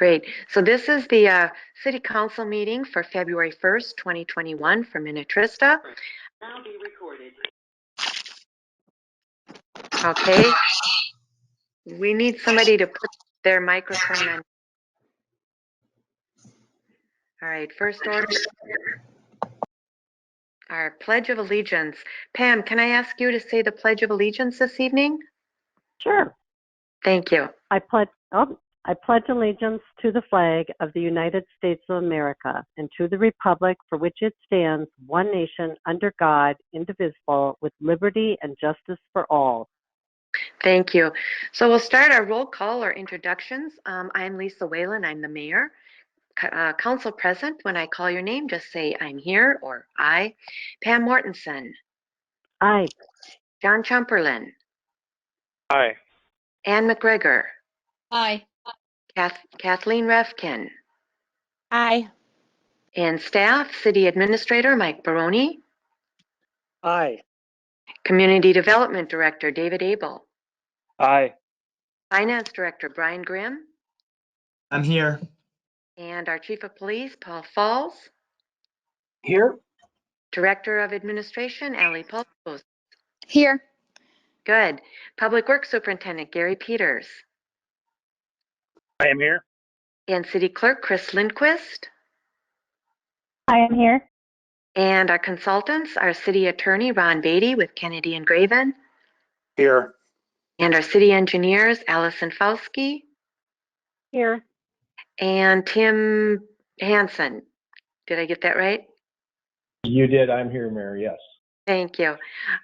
Great. So this is the City Council meeting for February 1st, 2021 for Minnetrista. Now be recorded. Okay. We need somebody to put their microphone on. All right, first order. Our Pledge of Allegiance. Pam, can I ask you to say the Pledge of Allegiance this evening? Sure. Thank you. I pledge allegiance to the flag of the United States of America and to the republic for which it stands, one nation, under God, indivisible, with liberty and justice for all. Thank you. So we'll start our roll call or introductions. I'm Lisa Whalen. I'm the mayor. Council present, when I call your name, just say I'm here or I. Pam Mortensen. Aye. John Chumperlin. Aye. Ann McGregor. Aye. Kathleen Refkin. Aye. And staff, City Administrator Mike Baroni. Aye. Community Development Director David Abel. Aye. Finance Director Brian Grimm. I'm here. And our Chief of Police Paul Falls. Here. Director of Administration Allie Pulpos. Here. Good. Public Works Superintendent Gary Peters. I am here. And City Clerk Chris Lindquist. I am here. And our consultants, our City Attorney Ron Beatty with Kennedy and Graven. Here. And our City Engineers Allison Fauski. Here. And Tim Hansen. Did I get that right? You did. I'm here, Mayor. Yes. Thank you.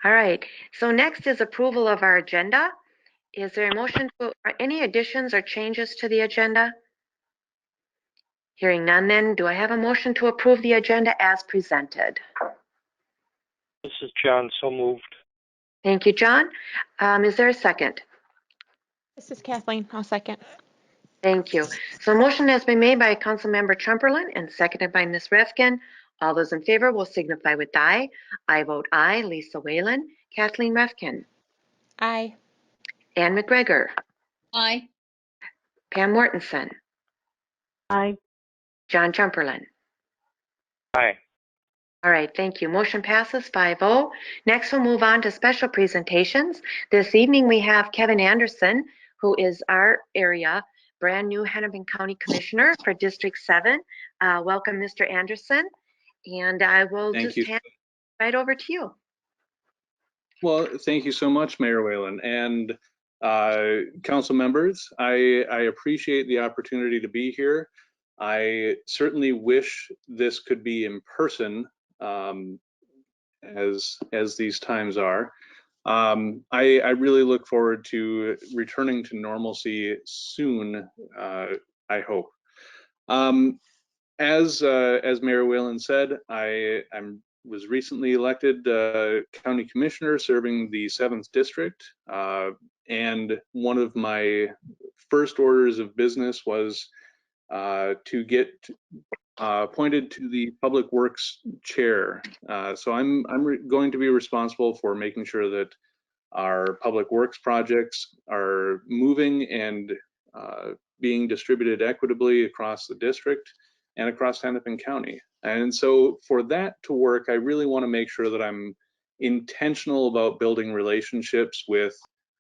All right. So next is approval of our agenda. Is there a motion to any additions or changes to the agenda? Hearing none, then do I have a motion to approve the agenda as presented? This is John. So moved. Thank you, John. Is there a second? This is Kathleen. I'll second. Thank you. So a motion has been made by Councilmember Chumperlin and seconded by Ms. Refkin. All those in favor will signify with aye. I vote aye. Lisa Whalen. Kathleen Refkin. Aye. Ann McGregor. Aye. Pam Mortensen. Aye. John Chumperlin. Aye. All right, thank you. Motion passes 5-0. Next, we'll move on to special presentations. This evening, we have Kevin Anderson, who is our area brand new Hennepin County Commissioner for District 7. Welcome, Mr. Anderson. And I will hand it right over to you. Well, thank you so much, Mayor Whalen, and council members. I appreciate the opportunity to be here. I certainly wish this could be in person, as these times are. I really look forward to returning to normalcy soon, I hope. As Mayor Whalen said, I was recently elected county commissioner serving the 7th district, and one of my first orders of business was to get appointed to the public works chair. So I'm going to be responsible for making sure that our public works projects are moving and being distributed equitably across the district and across Hennepin County. And so for that to work, I really want to make sure that I'm intentional about building relationships with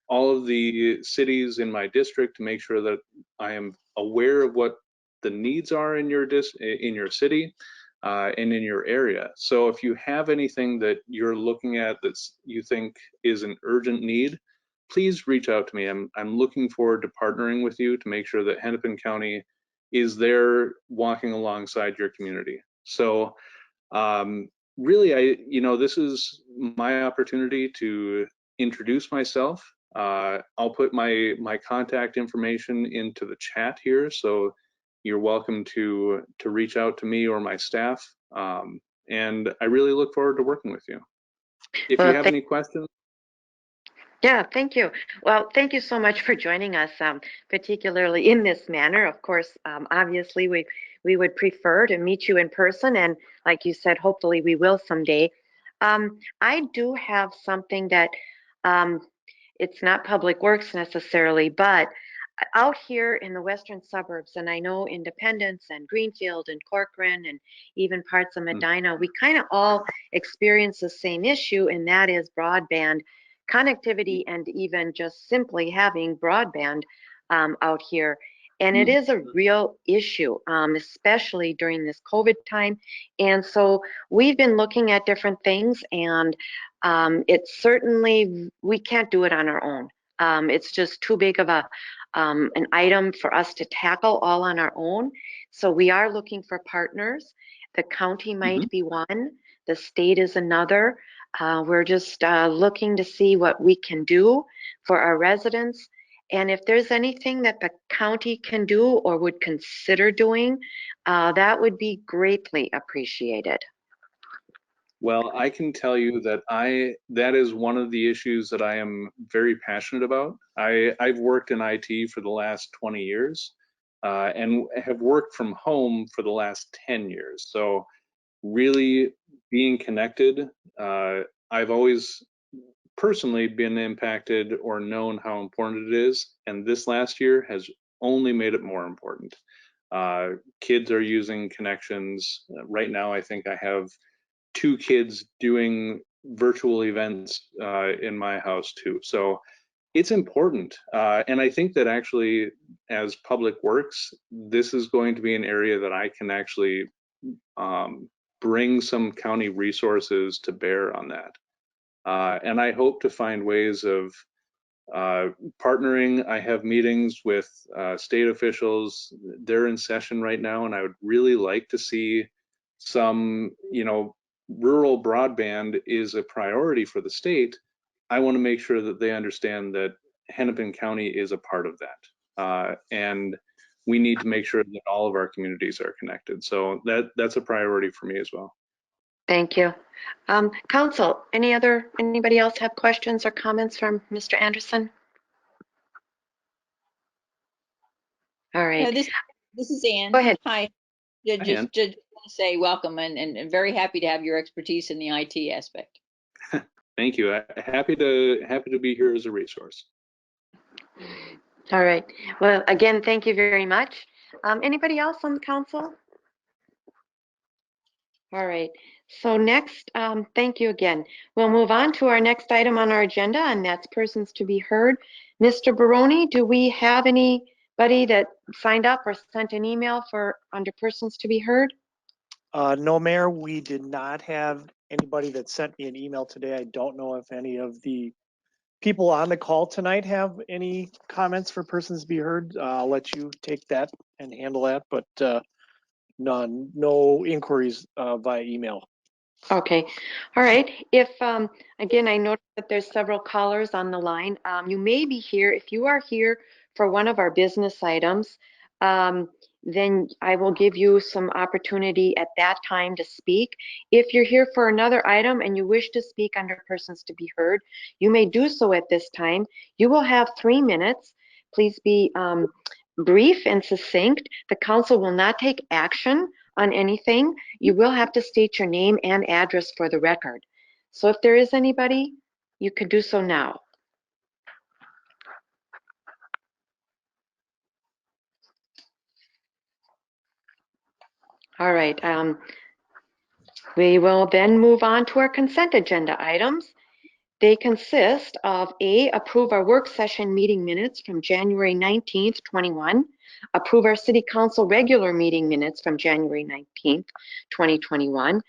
all of the cities in my district to make sure that I am aware of what the needs are in your city and in your area. So if you have anything that you're looking at that you think is an urgent need, please reach out to me. I'm looking forward to partnering with you to make sure that Hennepin County is there walking alongside your community. So really, this is my opportunity to introduce myself. I'll put my contact information into the chat here, so you're welcome to reach out to me or my staff. And I really look forward to working with you. If you have any questions. Yeah, thank you. Well, thank you so much for joining us, particularly in this manner. Of course, obviously, we would prefer to meet you in person, and like you said, hopefully we will someday. I do have something that it's not public works necessarily, but out here in the western suburbs, and I know Independence and Greenfield and Corcoran and even parts of Medina, we kind of all experience the same issue, and that is broadband connectivity and even just simply having broadband out here. And it is a real issue, especially during this COVID time. And so we've been looking at different things, and it's certainly, we can't do it on our own. It's just too big of an item for us to tackle all on our own. So we are looking for partners. The county might be one, the state is another. We're just looking to see what we can do for our residents. And if there's anything that the county can do or would consider doing, that would be greatly appreciated. Well, I can tell you that that is one of the issues that I am very passionate about. I've worked in IT for the last 20 years and have worked from home for the last 10 years. So really being connected, I've always personally been impacted or known how important it is. And this last year has only made it more important. Kids are using connections. Right now, I think I have 2 kids doing virtual events in my house too. So it's important. And I think that actually as Public Works, this is going to be an area that I can actually bring some county resources to bear on that. And I hope to find ways of partnering. I have meetings with state officials. They're in session right now, and I would really like to see some, rural broadband is a priority for the state. I want to make sure that they understand that Hennepin County is a part of that. And we need to make sure that all of our communities are connected. So that's a priority for me as well. Thank you. Council, anybody else have questions or comments from Mr. Anderson? All right. This is Ann. Go ahead. Hi. Ann. Just want to say welcome and very happy to have your expertise in the IT aspect. Thank you. Happy to be here as a resource. All right. Well, again, thank you very much. Anybody else on the council? All right. So next, thank you again. We'll move on to our next item on our agenda, and that's persons to be heard. Mr. Baroni, do we have anybody that signed up or sent an email for under persons to be heard? No, Mayor, we did not have anybody that sent me an email today. I don't know if any of the people on the call tonight have any comments for persons to be heard. I'll let you take that and handle that, but no inquiries via email. Okay. All right. If, again, I noticed that there's several callers on the line. You may be here. If you are here for one of our business items, then I will give you some opportunity at that time to speak. If you're here for another item and you wish to speak under persons to be heard, you may do so at this time. You will have 3 minutes. Please be brief and succinct. The council will not take action on anything. You will have to state your name and address for the record. So if there is anybody, you could do so now. All right. We will then move on to our consent agenda items. They consist of A, approve our work session meeting minutes from January 19th, 21, approve our city council regular meeting minutes from January 19th, 2021.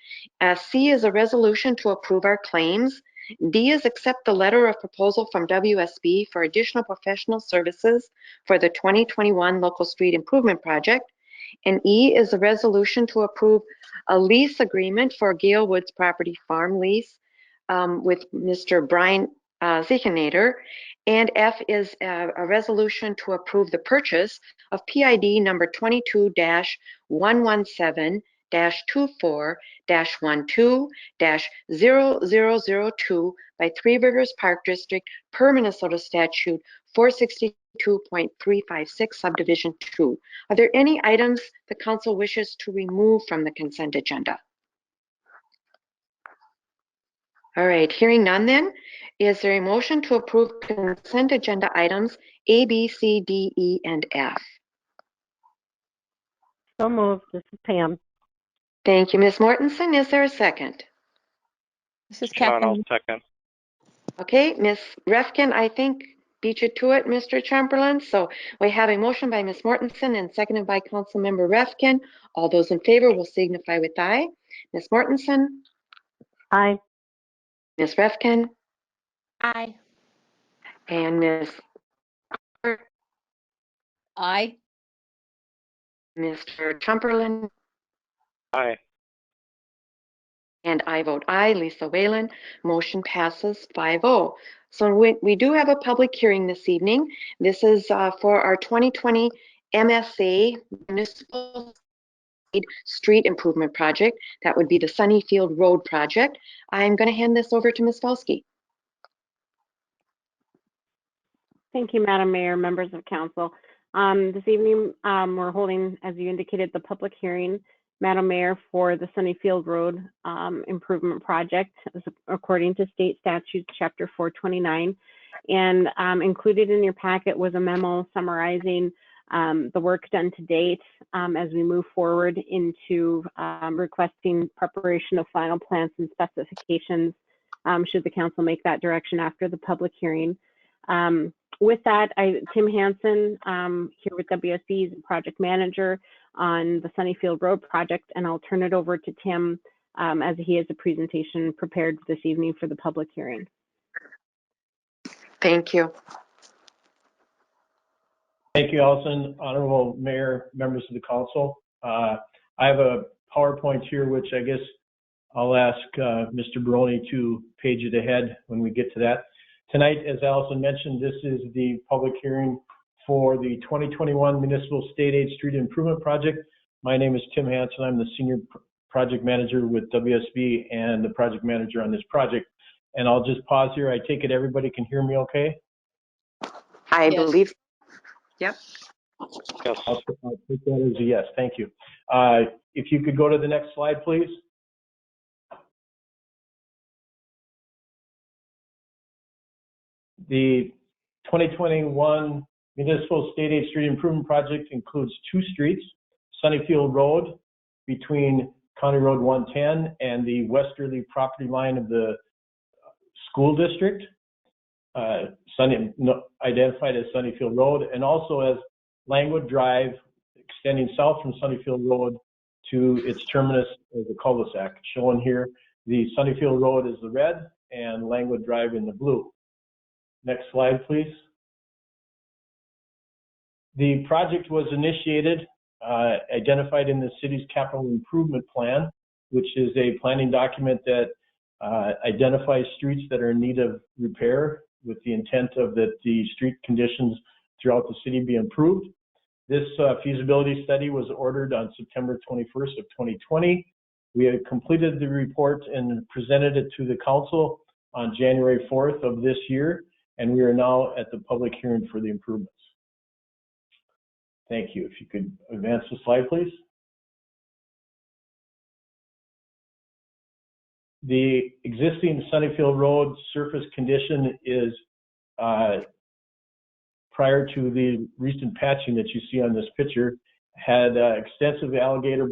C is a resolution to approve our claims. D is accept the letter of proposal from WSB for additional professional services for the 2021 local street improvement project. And E is a resolution to approve a lease agreement for Gale Woods property farm lease with Mr. Brian Zichenader. And F is a resolution to approve the purchase of PID number 22-117-24-12-0002 by Three Rivers Park District per Minnesota statute 462.356 subdivision 2. Are there any items the council wishes to remove from the consent agenda? All right, hearing none then, is there a motion to approve consent agenda items A, B, C, D, E, and F? So moved. This is Pam. Thank you, Ms. Mortensen. Is there a second? This is John, I'll Kathleen. second. Okay, Ms. Refkin, I think beat you to it, Mr. Chamberlain. So we have a motion by Ms. Mortensen and seconded by Councilmember Refkin. All those in favor will signify with aye. Ms. Mortensen, Aye. Ms. Refkin, Aye. and Ms. Aye. Mr. Chamberlain, Aye. and I vote aye, Lisa Whalen. Motion passes 5-0. So we do have a public hearing this evening. This is for our 2020 MSA Municipal Street Improvement Project. That would be the Sunnyfield Road project. I'm going to hand this over to Ms. Falsky. Thank you, Madam Mayor, members of council. This evening, we're holding, as you indicated, the public hearing, Madam Mayor, for the Sunnyfield Road Improvement Project, according to state statutes, chapter 429. And included in your packet was a memo summarizing the work done to date as we move forward into requesting preparation of final plans and specifications should the council make that direction after the public hearing. With that, Tim Hansen here with WSB is a project manager on the Sunnyfield Road project, and I'll turn it over to Tim as he has a presentation prepared this evening for the public hearing. Thank you. Thank you, Allison. Honorable Mayor, members of the council. I have a PowerPoint here, which I guess I'll ask Mr. Baroni to page it ahead when we get to that. Tonight, as Allison mentioned, this is the public hearing for the 2021 Municipal State Aid Street Improvement Project. My name is Tim Hansen. I'm the Senior Project Manager with WSB and the project manager on this project. And I'll just pause here. I take it everybody can hear me okay? I Yes. believe, yep. Yes. I'll take that as a yes. Thank you. If you could go to the next slide, please. The 2021 Municipal State Aid Street Improvement Project includes two streets, Sunnyfield Road between County Road 110 and the westerly property line of the school district, identified as Sunnyfield Road, and also as Langwood Drive extending south from Sunnyfield Road to its terminus as a cul-de-sac. Shown here, the Sunnyfield Road is the red and Langwood Drive in the blue. Next slide, please. The project was initiated, identified in the city's capital improvement plan, which is a planning document that identifies streets that are in need of repair with the intent of that the street conditions throughout the city be improved. This feasibility study was ordered on September 21st of 2020. We had completed the report and presented it to the council on January 4th of this year, and we are now at the public hearing for the improvements. Thank you. If you could advance the slide, please. The existing Sunnyfield Road surface condition is prior to the recent patching that you see on this picture, had extensive alligator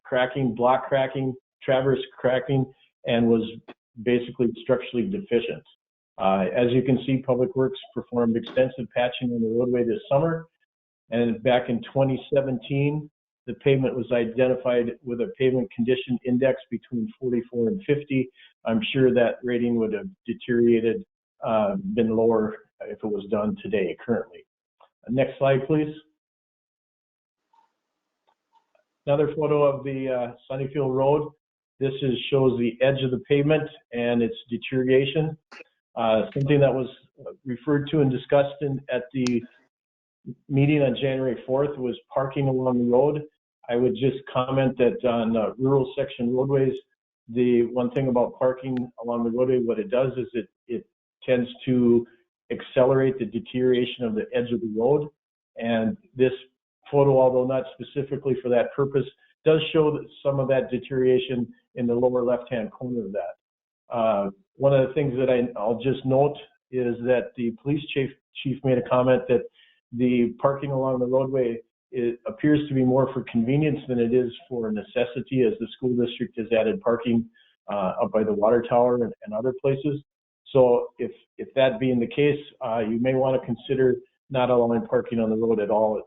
cracking, block cracking, traverse cracking, and was basically structurally deficient. As you can see, Public Works performed extensive patching on the roadway this summer, and back in 2017, the pavement was identified with a pavement condition index between 44 and 50. I'm sure that rating would have deteriorated, been lower if it was done today, currently. Next slide, please. Another photo of the Sunnyfield Road. This shows the edge of the pavement and its deterioration. Something that was referred to and discussed at the meeting on January 4th was parking along the road. I would just comment that on rural section roadways, the one thing about parking along the roadway, what it does is it tends to accelerate the deterioration of the edge of the road. And this photo, although not specifically for that purpose, does show that some of that deterioration in the lower left-hand corner of that. One of the things that I'll just note is that the police chief made a comment that the parking along the roadway, it appears to be more for convenience than it is for necessity, as the school district has added parking up by the water tower and other places. So if that being the case, you may want to consider not allowing parking on the road at all,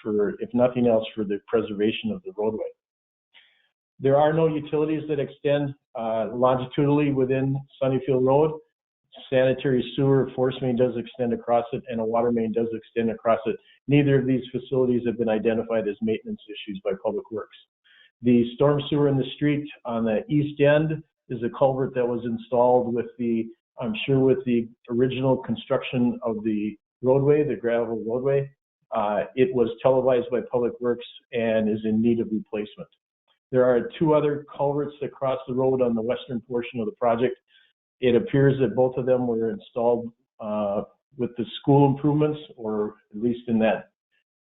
for, if nothing else, for the preservation of the roadway. There are no utilities that extend longitudinally within Sunnyfield Road. Sanitary sewer force main does extend across it, and a water main does extend across it. Neither of these facilities have been identified as maintenance issues by Public Works. The storm sewer in the street on the east end is a culvert that was installed with the, I'm sure with the original construction of the roadway, the gravel roadway. It was televised by Public Works and is in need of replacement. There are two other culverts that cross the road on the western portion of the project. It appears that both of them were installed with the school improvements, or at least in that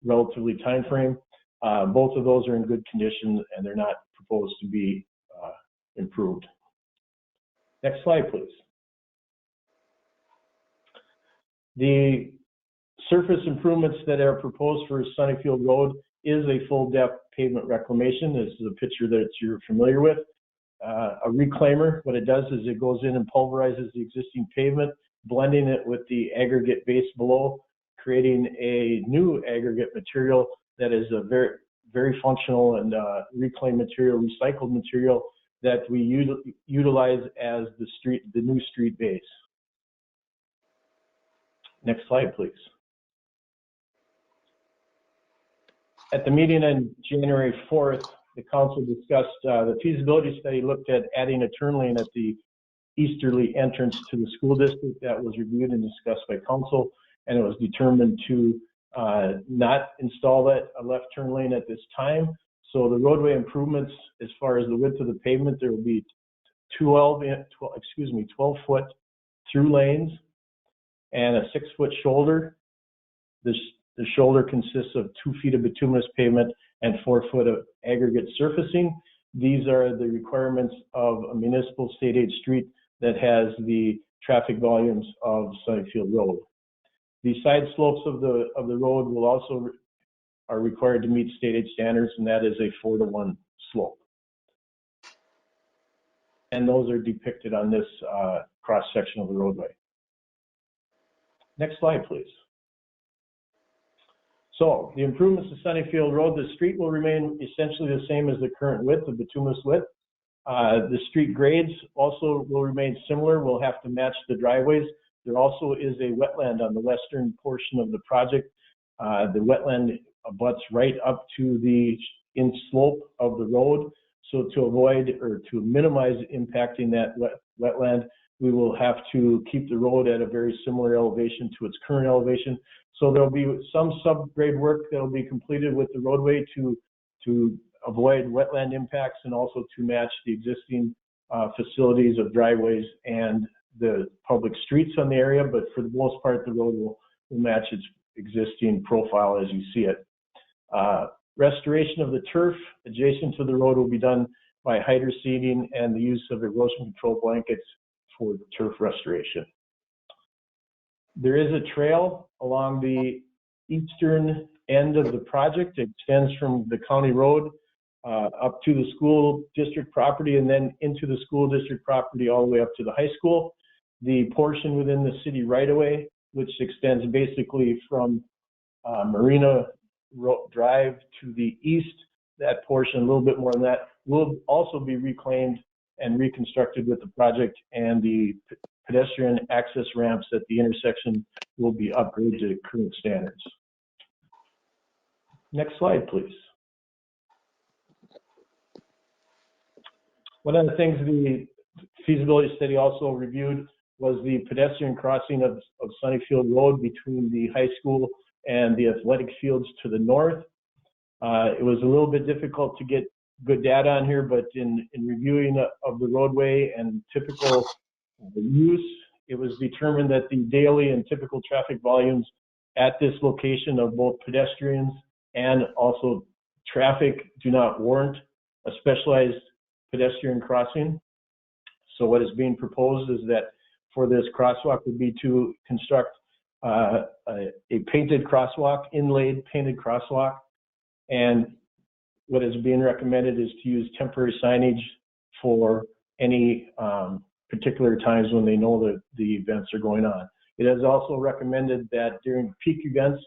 relatively time frame. Both of those are in good condition and they're not proposed to be improved. Next slide, please. The surface improvements that are proposed for Sunnyfield Road is a full depth pavement reclamation. This is a picture that you're familiar with. A reclaimer, what it does is it goes in and pulverizes the existing pavement, blending it with the aggregate base below, creating a new aggregate material that is a very, very functional and reclaimed material, recycled material that we utilize as the new street base. Next slide, please. At the meeting on January 4th, the council discussed the feasibility study looked at adding a turn lane at the easterly entrance to the school district. That was reviewed and discussed by council, and it was determined to not install that a left turn lane at this time. So the roadway improvements, as far as the width of the pavement, there will be 12-foot through lanes and a 6-foot shoulder. The shoulder consists of 2 feet of bituminous pavement and 4 foot of aggregate surfacing. These are the requirements of a municipal state aid street that has the traffic volumes of Sunnyfield Road. The side slopes of the road will also are required to meet state aid standards, and that is a 4-to-1 slope. And those are depicted on this cross section of the roadway. Next slide, please. So the improvements to Sunnyfield Road, the street will remain essentially the same as the current width, the bituminous width. The street grades also will remain similar. We'll have to match the driveways. There also is a wetland on the western portion of the project. The wetland abuts right up to the slope of the road. So to avoid or to minimize impacting that wetland, we will have to keep the road at a very similar elevation to its current elevation. So there'll be some subgrade work that will be completed with the roadway to avoid wetland impacts and also to match the existing facilities of driveways and the public streets on the area. But for the most part, the road will match its existing profile as you see it. Restoration of the turf adjacent to the road will be done by hydro seeding and the use of erosion control blankets for the turf restoration. There is a trail along the eastern end of the project. It extends from the county road up to the school district property and then into the school district property all the way up to the high school. The portion within the city right-of-way, which extends basically from Marina Drive to the east, that portion, a little bit more than that, will also be reclaimed and reconstructed with the project, and the pedestrian access ramps at the intersection will be upgraded to current standards. Next slide, please. One of the things the feasibility study also reviewed was the pedestrian crossing of Sunnyfield Road between the high school and the athletic fields to the north. It was a little bit difficult to get good data on here, but in reviewing of the roadway and typical use, it was determined that the daily and typical traffic volumes at this location of both pedestrians and also traffic do not warrant a specialized pedestrian crossing. So what is being proposed is that for this crosswalk would be to construct a painted crosswalk, inlaid painted crosswalk. And what is being recommended is to use temporary signage for any particular times when they know that the events are going on. It is also recommended that during peak events,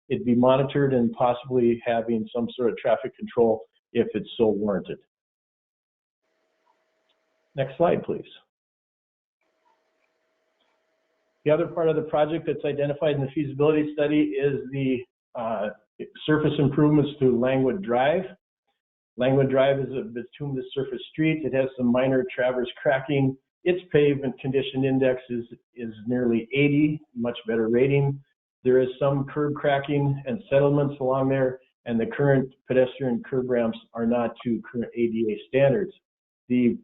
it be monitored and possibly having some sort of traffic control if it's so warranted. Next slide, please. The other part of the project that's identified in the feasibility study is the surface improvements to Langwood Drive. Langwood Drive is a bituminous surface street. It has some minor traverse cracking. Its pavement condition index is nearly 80, much better rating. There is some curb cracking and settlements along there, and the current pedestrian curb ramps are not to current ADA standards. The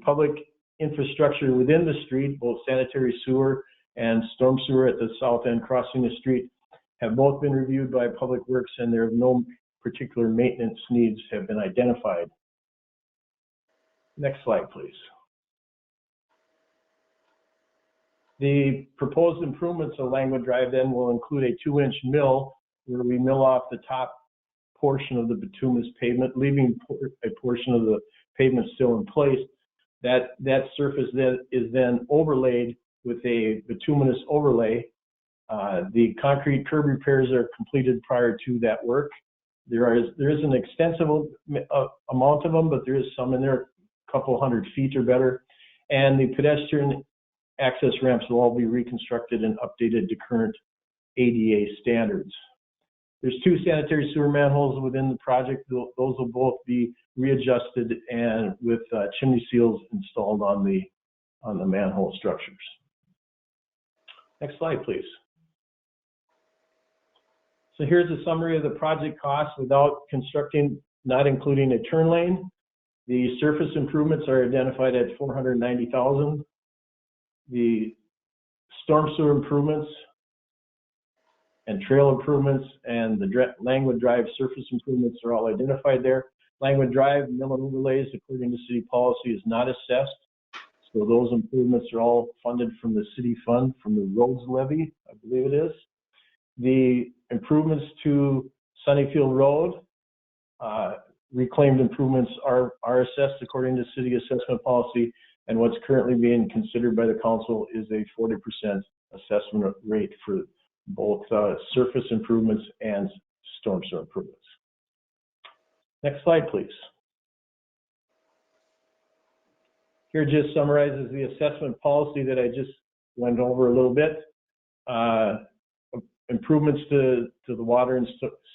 public infrastructure within the street, both sanitary sewer and storm sewer at the south end crossing the street, have both been reviewed by Public Works, and there are no particular maintenance needs have been identified. Next slide, please. The proposed improvements of Langwood Drive then will include a 2-inch mill where we mill off the top portion of the bituminous pavement, leaving a portion of the pavement still in place. That surface then is overlaid with a bituminous overlay. The concrete curb repairs are completed prior to that work. There is an extensive amount of them, but there is some in there, a couple hundred feet or better. And the pedestrian access ramps will all be reconstructed and updated to current ADA standards. There's 2 sanitary sewer manholes within the project. Those will both be readjusted and with chimney seals installed on the manhole structures. Next slide, please. So here's a summary of the project costs without constructing, not including a turn lane. The surface improvements are identified at $490,000. The storm sewer improvements and trail improvements and the Langwood Drive surface improvements are all identified there. Langwood Drive mill and overlays, according to city policy, is not assessed. So those improvements are all funded from the city fund, from the roads levy, I believe it is. The improvements to Sunnyfield Road, reclaimed improvements are assessed according to city assessment policy, and what's currently being considered by the council is a 40% assessment rate for both surface improvements and storm sewer improvements. Next slide, please. Here just summarizes the assessment policy that I just went over a little bit. Improvements to the water and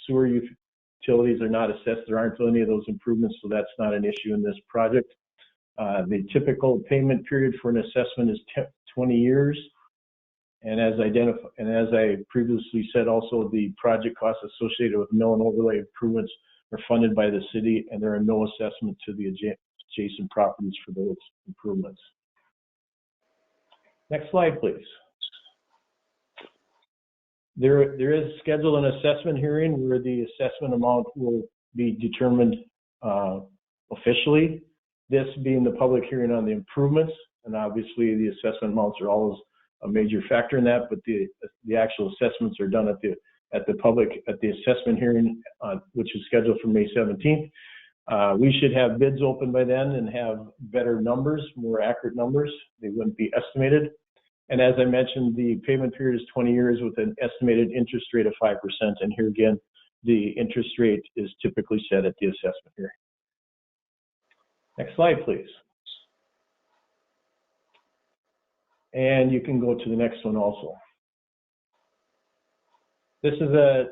sewer utilities are not assessed. There aren't any of those improvements, so that's not an issue in this project. The typical payment period for an assessment is 20 years. And as I previously said, also the project costs associated with mill and overlay improvements are funded by the city, and there are no assessments to the adjacent properties for those improvements. Next slide, please. There is scheduled an assessment hearing where the assessment amount will be determined officially. This being the public hearing on the improvements, and obviously the assessment amounts are always a major factor in that, but the actual assessments are done at the assessment hearing, which is scheduled for May 17th. We should have bids open by then and have better numbers, more accurate numbers. They wouldn't be estimated. And as I mentioned, the payment period is 20 years with an estimated interest rate of 5%. And here again, the interest rate is typically set at the assessment hearing. Next slide, please. And you can go to the next one also. This is a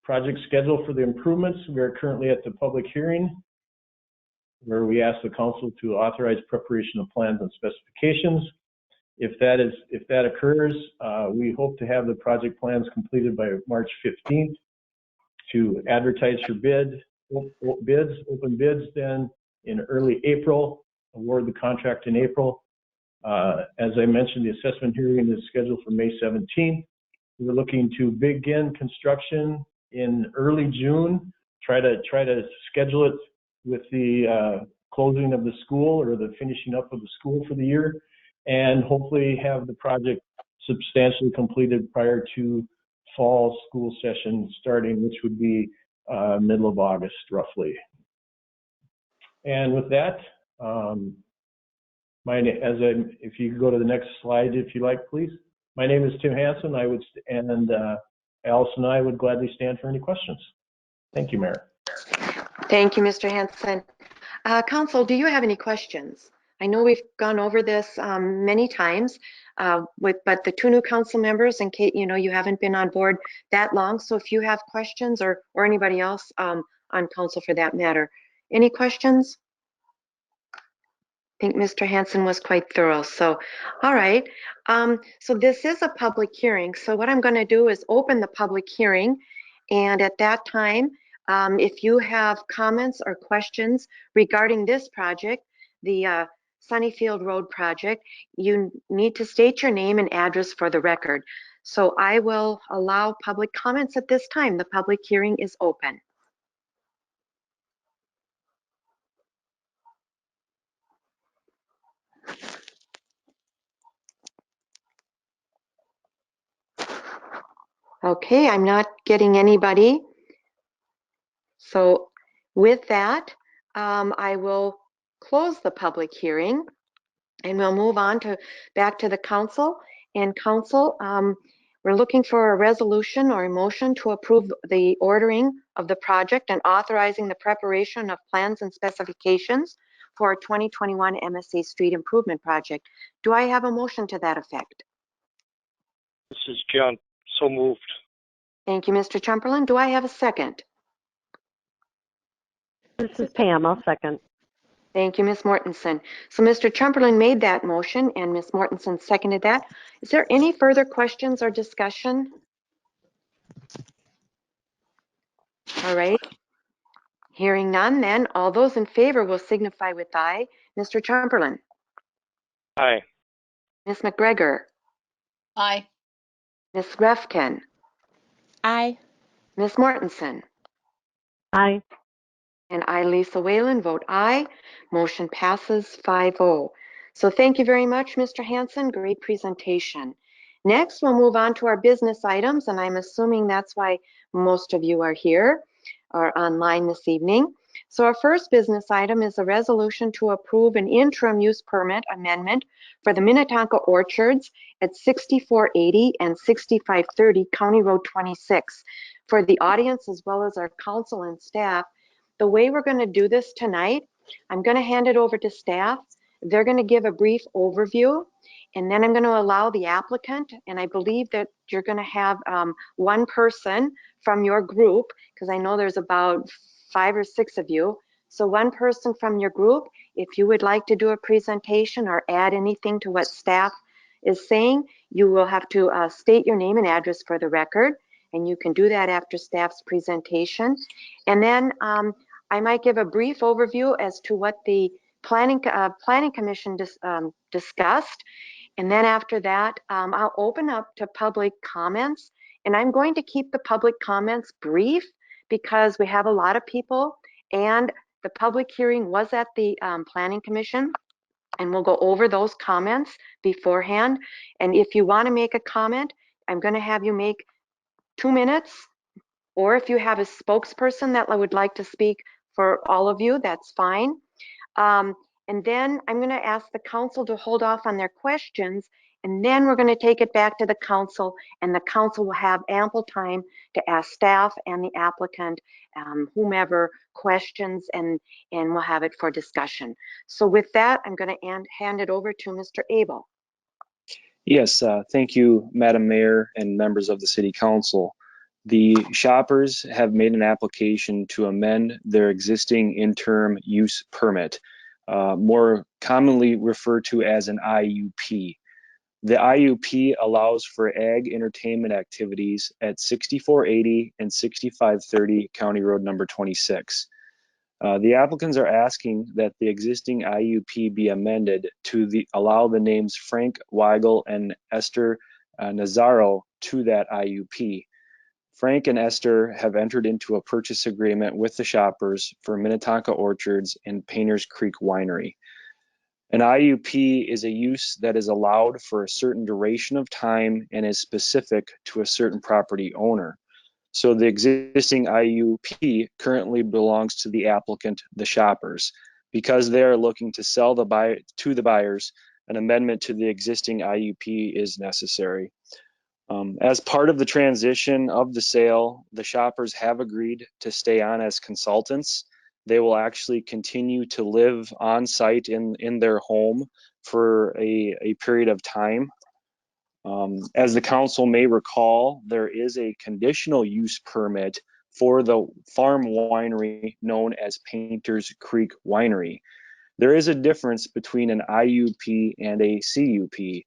project schedule for the improvements. We are currently at the public hearing where we ask the council to authorize preparation of plans and specifications. If that occurs, we hope to have the project plans completed by March 15th to advertise for open bids then in early April, award the contract in April. As I mentioned, the assessment hearing is scheduled for May 17th. We're looking to begin construction in early June, try to schedule it with the closing of the school or the finishing up of the school for the year, and hopefully have the project substantially completed prior to fall school session starting, which would be middle of August, roughly. And with that, if you could go to the next slide, if you like, please. My name is Tim Hansen. Alice and I would gladly stand for any questions. Thank you, Mayor. Thank you, Mr. Hansen. Council, do you have any questions? I know we've gone over this many times, but the two new council members, and Kate, you haven't been on board that long. So if you have questions, or anybody else on council for that matter, any questions? I think Mr. Hansen was quite thorough. So, all right. So this is a public hearing. So what I'm going to do is open the public hearing. And at that time, if you have comments or questions regarding this project, the Sunnyfield Road project, you need to state your name and address for the record. So I will allow public comments at this time. The public hearing is open. Okay, I'm not getting anybody. So with that, I will close the public hearing and we'll move on back to the council. And council, we're looking for a resolution or a motion to approve the ordering of the project and authorizing the preparation of plans and specifications for a 2021 MSA Street Improvement Project. Do I have a motion to that effect? This is John. So moved. Thank you, Mr. Chumperland. Do I have a second? This is Pam. I'll second. Thank you, Ms. Mortensen. So Mr. Chumperland made that motion and Ms. Mortensen seconded that. Is there any further questions or discussion? All right. Hearing none, then all those in favor will signify with aye. Mr. Chumperland. Aye. Ms. McGregor. Aye. Ms. Refkin. Aye. Ms. Mortensen. Aye. And I, Lisa Whalen, vote aye. Motion passes 5-0. So thank you very much, Mr. Hansen. Great presentation. Next, we'll move on to our business items, and I'm assuming that's why most of you are here or online this evening. So our first business item is a resolution to approve an interim use permit amendment for the Minnetonka Orchards at 6480 and 6530 County Road 26. For the audience as well as our council and staff, the way we're going to do this tonight, I'm going to hand it over to staff. They're going to give a brief overview, and then I'm going to allow the applicant, and I believe that you're going to have one person from your group, because I know there's about 5 or 6 of you. So one person from your group, if you would like to do a presentation or add anything to what staff is saying, you will have to state your name and address for the record, and you can do that after staff's presentation. And then I might give a brief overview as to what the Planning Commission discussed. And then after that, I'll open up to public comments. And I'm going to keep the public comments brief because we have a lot of people. And the public hearing was at the Planning Commission. And we'll go over those comments beforehand. And if you want to make a comment, I'm going to have you make 2 minutes. Or if you have a spokesperson that would like to speak for all of you, that's fine. And then I'm going to ask the council to hold off on their questions, and then we're going to take it back to the council, and the council will have ample time to ask staff and the applicant, whomever, questions, and we'll have it for discussion. So with that, I'm going to hand it over to Mr. Abel. Yes, thank you, Madam Mayor and members of the City Council. The shoppers have made an application to amend their existing interim use permit, more commonly referred to as an IUP. The IUP allows for ag entertainment activities at 6480 and 6530 County Road number 26. The applicants are asking that the existing IUP be amended to allow the names Frank Weigel and Esther Nazaro to that IUP. Frank and Esther have entered into a purchase agreement with the Shoppers for Minnetonka Orchards and Painters Creek Winery. An IUP is a use that is allowed for a certain duration of time and is specific to a certain property owner. So the existing IUP currently belongs to the applicant, the Shoppers. Because they are looking to sell to the buyers, an amendment to the existing IUP is necessary. As part of the transition of the sale, the Shoppers have agreed to stay on as consultants. They will actually continue to live on site in their home for a period of time. As the council may recall, there is a conditional use permit for the farm winery known as Painters Creek Winery. There is a difference between an IUP and a CUP.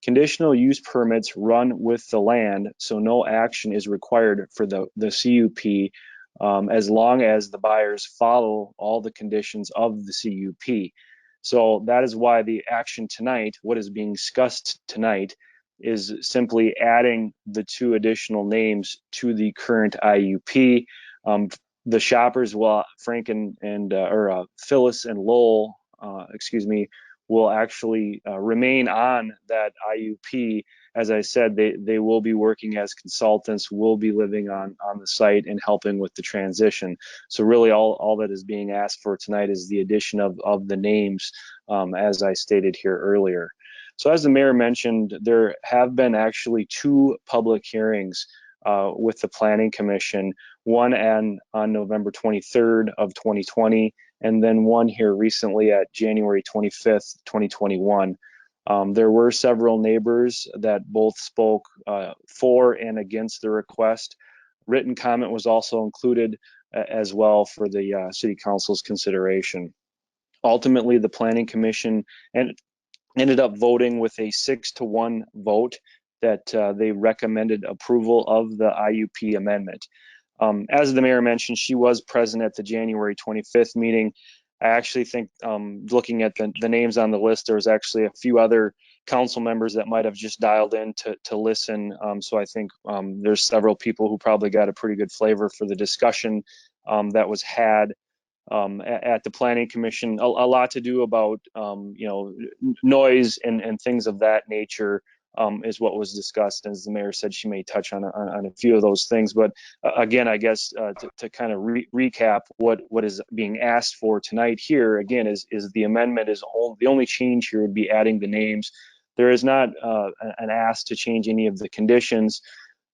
Conditional use permits run with the land, so no action is required for the CUP as long as the buyers follow all the conditions of the CUP. So that is why the action tonight, what is being discussed tonight, is simply adding the 2 additional names to the current IUP. The Shoppers will, Frank and Phyllis and Lowell, will actually remain on that IUP. As I said, they will be working as consultants, will be living on the site and helping with the transition. So really all that is being asked for tonight is the addition of the names, as I stated here earlier. So as the mayor mentioned, there have been actually 2 public hearings with the Planning Commission, one on November 23rd of 2020, and then one here recently at January 25th, 2021. There were several neighbors that both spoke for and against the request. Written comment was also included as well for the City Council's consideration. Ultimately, the Planning Commission ended up voting with a 6-to-1 vote that they recommended approval of the IUP amendment. As the mayor mentioned, she was present at the January 25th meeting. I actually think, looking at the names on the list, there was actually a few other council members that might have just dialed in to listen. So I think there's several people who probably got a pretty good flavor for the discussion that was had at the Planning Commission. A lot to do about noise and things of that nature is what was discussed. As the mayor said, she may touch on a few of those things. But again, I guess to kind of recap what is being asked for tonight here, again, is the amendment is the only change here would be adding the names. There is not an ask to change any of the conditions.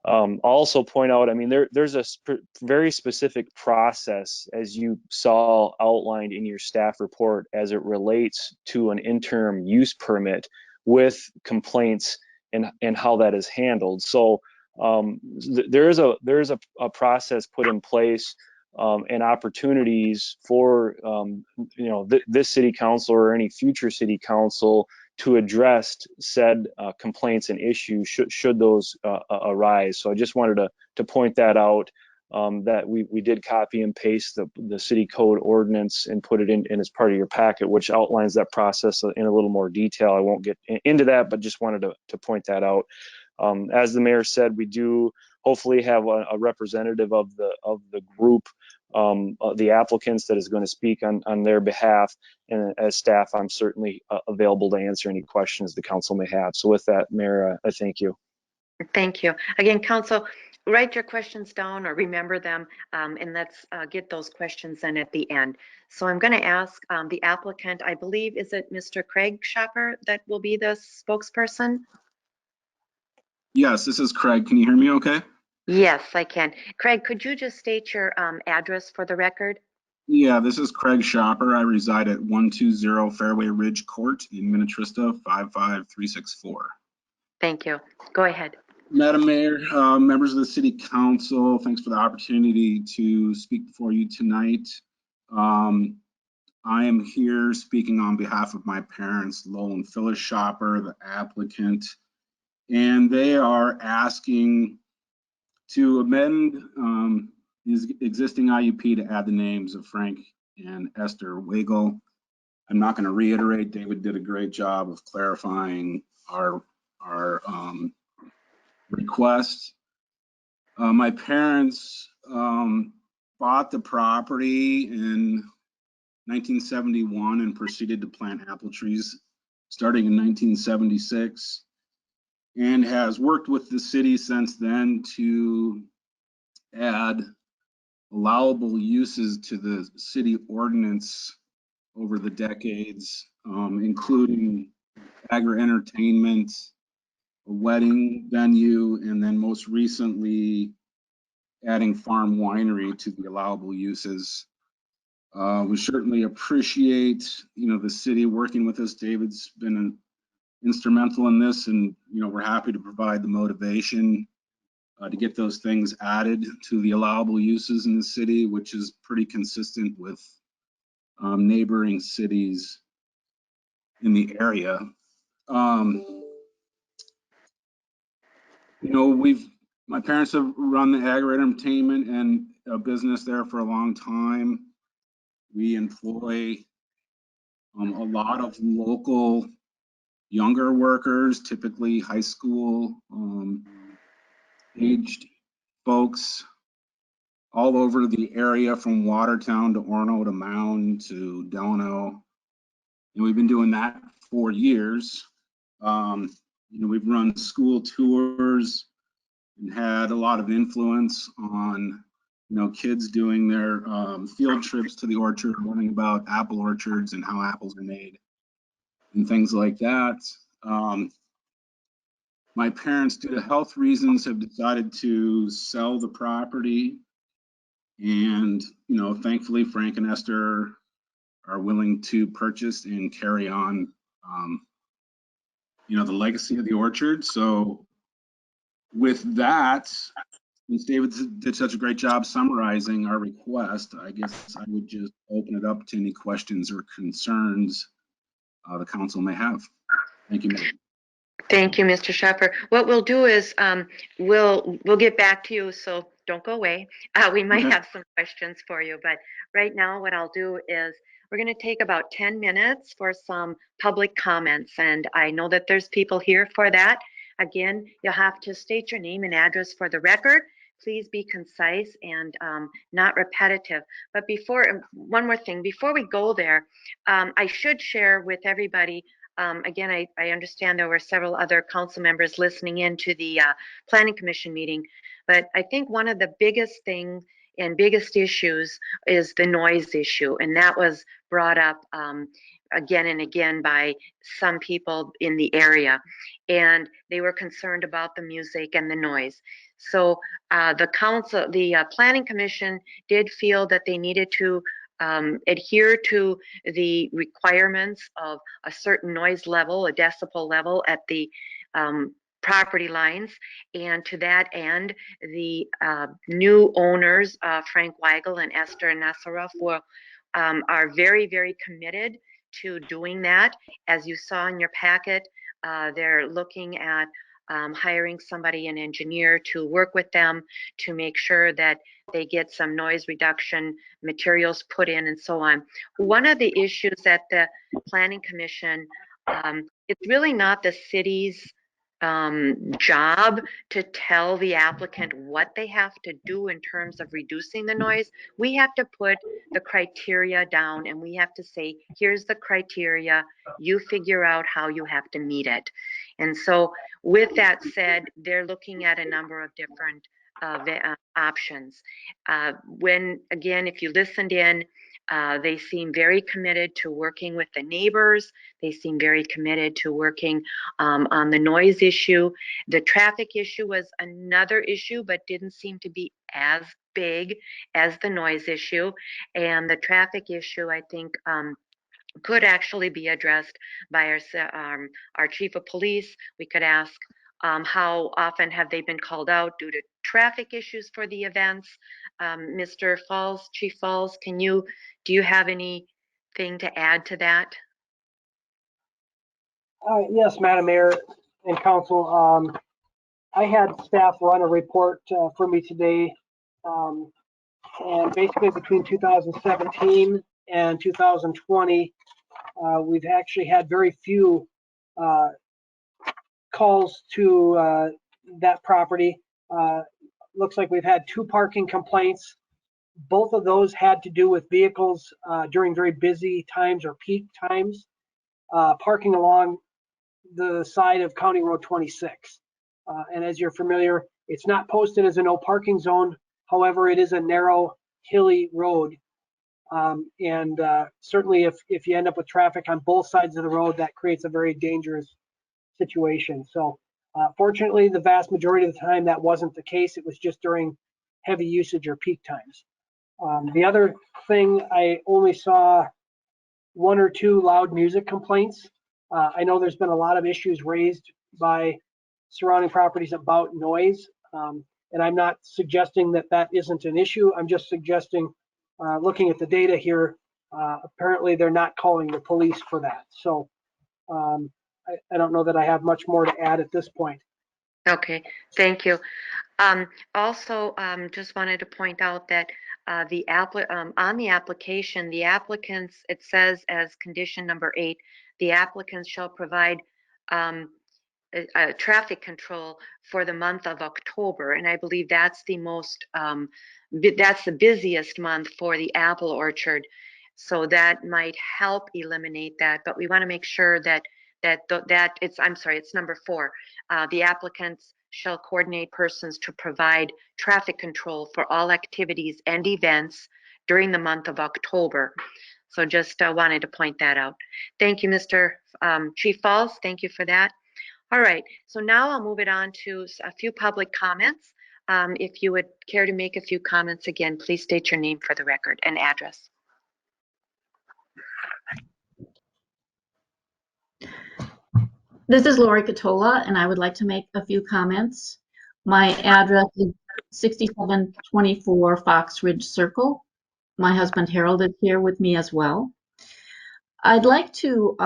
I'll also point out, I mean, there's a very specific process, as you saw outlined in your staff report, as it relates to an interim use permit with complaints and how that is handled. So there is a process put in place and opportunities for this city council or any future city council to address said complaints and issues should those arise. So I just wanted to point that out, that we did copy and paste the city code ordinance and put it in as part of your packet, which outlines that process in a little more detail. I won't get into that, but just wanted to point that out. As the mayor said, we do hopefully have a representative of the group, the applicants, that is going to speak on their behalf. And as staff, I'm certainly available to answer any questions the council may have. So with that, Mayor, I thank you. Thank you. Again, council, write your questions down or remember them, and let's get those questions in at the end. So I'm going to ask the applicant, I believe, is it Mr. Craig Shopper that will be the spokesperson? Yes, this is Craig. Can you hear me okay? Yes, I can. Craig, could you just state your address for the record? Yeah, this is Craig Shopper. I reside at 120 Fairway Ridge Court in Minnetrista, 55364. Thank you. Go ahead. Madam Mayor, members of the City Council, thanks for the opportunity to speak before you tonight. I am here speaking on behalf of my parents, Lowell and Phyllis Shopper, the applicant, and they are asking to amend his existing IUP to add the names of Frank and Esther Wagle. I'm not going to reiterate. David did a great job of clarifying our request. My parents bought the property in 1971 and proceeded to plant apple trees starting in 1976, and has worked with the city since then to add allowable uses to the city ordinance over the decades, including agri-entertainment, a wedding venue, and then most recently adding farm winery to the allowable uses. We certainly appreciate, the city working with us. David's been instrumental in this, and we're happy to provide the motivation to get those things added to the allowable uses in the city, which is pretty consistent with neighboring cities in the area. My parents have run the agri-entertainment and a business there for a long time. We employ a lot of local younger workers, typically high school aged folks all over the area, from Watertown to Orono to Mound to Delano. And we've been doing that for years. We've run school tours and had a lot of influence on, kids doing their field trips to the orchard, learning about apple orchards and how apples are made and things like that. My parents, due to health reasons, have decided to sell the property. And, thankfully, Frank and Esther are willing to purchase and carry on, the legacy of the orchard. So with that, since David did such a great job summarizing our request, I guess I would just open it up to any questions or concerns the council may have. Thank you, Mayor. Thank you, Mr. Schaffer. What we'll do is we'll get back to you, so don't go away. We might have some questions for you, but right now what I'll do is we're going to take about 10 minutes for some public comments, and I know that there's people here for that. Again, you'll have to state your name and address for the record. Please be concise and not repetitive. But one more thing, before we go there, I should share with everybody. Again, I understand there were several other council members listening in to the Planning Commission meeting, but I think one of the biggest things and biggest issues is the noise issue, and that was brought up again and again by some people in the area, and they were concerned about the music and the noise. So the Planning Commission did feel that they needed to adhere to the requirements of a certain noise level, a decibel level at the property lines. And to that end, the new owners, Frank Weigel and Esther Nasaroff, are very, very committed to doing that. As you saw in your packet, they're looking at hiring somebody, an engineer, to work with them to make sure that they get some noise reduction materials put in and so on. One of the issues at the Planning Commission, it's really not the city's job to tell the applicant what they have to do in terms of reducing the noise. We have to put the criteria down, and we have to say, here's the criteria, you figure out how you have to meet it. And so with that said, they're looking at a number of different options. Again, if you listened in, they seem very committed to working with the neighbors. They seem very committed to working on the noise issue. The traffic issue was another issue, but didn't seem to be as big as the noise issue. And the traffic issue, I think, could actually be addressed by our chief of police. We could ask how often have they been called out due to traffic issues for the events. Mr. Falls, Chief Falls, do you have anything to add to that? Yes, Madam Mayor and Council. I had staff run a report for me today, and basically between 2017 and 2020, we've actually had very few calls to that property. looks like we've had 2 parking complaints. Both of those had to do with vehicles during very busy times or peak times, parking along the side of County Road 26. And as you're familiar, it's not posted as a no parking zone. However, it is a narrow, hilly road. Certainly if you end up with traffic on both sides of the road, that creates a very dangerous situation. So fortunately, the vast majority of the time that wasn't the case. It was just during heavy usage or peak times. The other thing, I only saw 1 or 2 loud music complaints. I know there's been a lot of issues raised by surrounding properties about noise. And I'm not suggesting that that isn't an issue. I'm just suggesting, looking at the data here, apparently they're not calling the police for that. So I don't know that I have much more to add at this point. Okay, thank you. Also, just wanted to point out that on the application, the applicants, it says as condition number 8, the applicants shall provide traffic control for the month of October, and I believe that's the most that's the busiest month for the apple orchard, so that might help eliminate that. But we want to make sure that it's, I'm sorry, it's number 4. The applicants shall coordinate persons to provide traffic control for all activities and events during the month of October. So just wanted to point that out. Thank you, Mr. Chief Falls. Thank you for that. All right, so now I'll move it on to a few public comments. If you would care to make a few comments, again, please state your name for the record and address. This is Lori Catola, and I would like to make a few comments. My address is 6724 Fox Ridge Circle. My husband Harold is here with me as well. I'd like to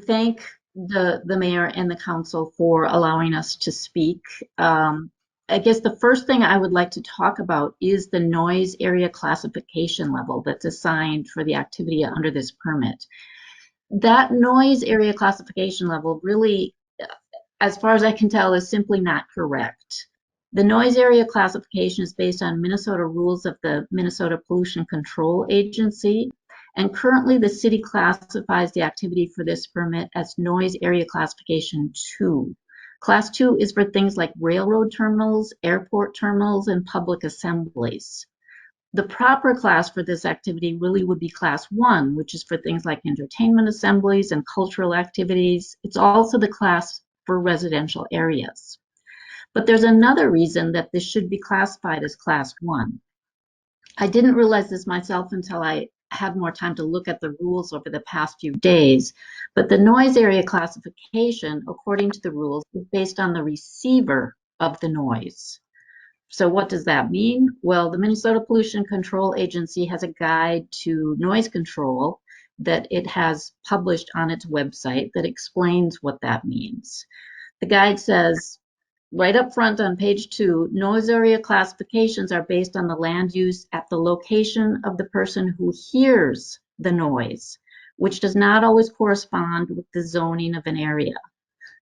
thank the mayor and the council for allowing us to speak. I guess the first thing I would like to talk about is the noise area classification level that's assigned for the activity under this permit. That noise area classification level really, as far as I can tell, is simply not correct. The noise area classification is based on Minnesota rules of the Minnesota Pollution Control Agency, and currently the city classifies the activity for this permit as noise area classification 2. Class 2 is for things like railroad terminals, airport terminals, and public assemblies. The proper class for this activity really would be class 1, which is for things like entertainment assemblies and cultural activities. It's also the class for residential areas. But there's another reason that this should be classified as class 1. I didn't realize this myself until I had more time to look at the rules over the past few days, but the noise area classification, according to the rules, is based on the receiver of the noise. So what does that mean? Well, the Minnesota Pollution Control Agency has a guide to noise control that it has published on its website that explains what that means. The guide says, right up front on page 2, noise area classifications are based on the land use at the location of the person who hears the noise, which does not always correspond with the zoning of an area.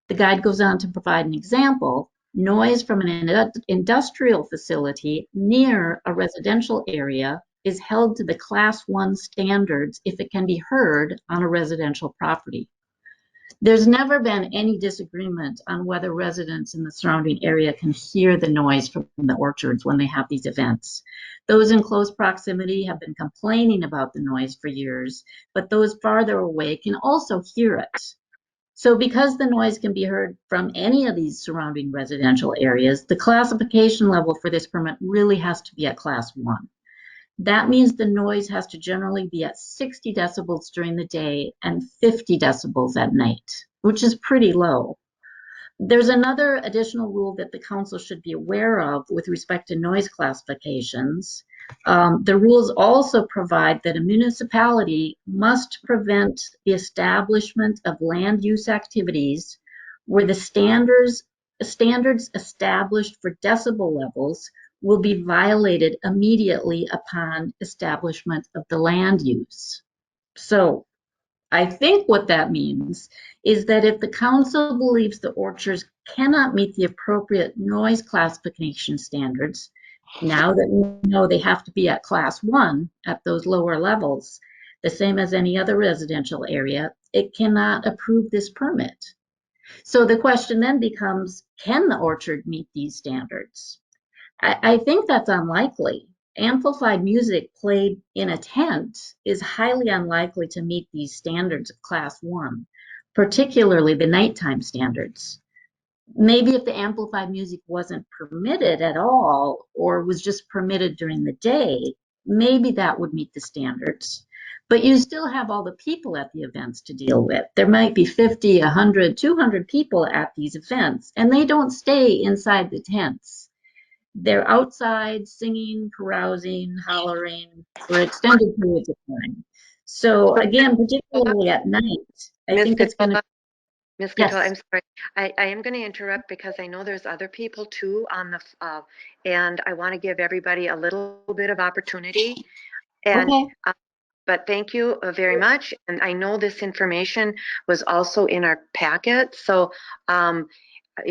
The guide goes on to provide an example. Noise from an industrial facility near a residential area is held to the class 1 standards if it can be heard on a residential property. There's never been any disagreement on whether residents in the surrounding area can hear the noise from the orchards when they have these events. Those in close proximity have been complaining about the noise for years, but those farther away can also hear it. So because the noise can be heard from any of these surrounding residential areas, the classification level for this permit really has to be at class 1. That means the noise has to generally be at 60 decibels during the day and 50 decibels at night, which is pretty low. There's another additional rule that the council should be aware of with respect to noise classifications. The rules also provide that a municipality must prevent the establishment of land use activities where the standards established for decibel levels will be violated immediately upon establishment of the land use. So I think what that means is that if the council believes the orchards cannot meet the appropriate noise classification standards, now that we know they have to be at class 1 at those lower levels, the same as any other residential area, it cannot approve this permit. So the question then becomes, can the orchard meet these standards? I think that's unlikely. Amplified music played in a tent is highly unlikely to meet these standards of class 1, particularly the nighttime standards. Maybe if the amplified music wasn't permitted at all or was just permitted during the day, maybe that would meet the standards. But you still have all the people at the events to deal with. There might be 50, 100, 200 people at these events, and they don't stay inside the tents. They're outside singing, carousing, hollering for extended periods of time. So again, particularly at night, I Ms. think it's going to, Ms. Catola, yes. I'm sorry. I am going to interrupt because I know there's other people too on the, and I want to give everybody a little bit of opportunity. And, Okay. but thank you very much. And I know this information was also in our packet. So, yeah,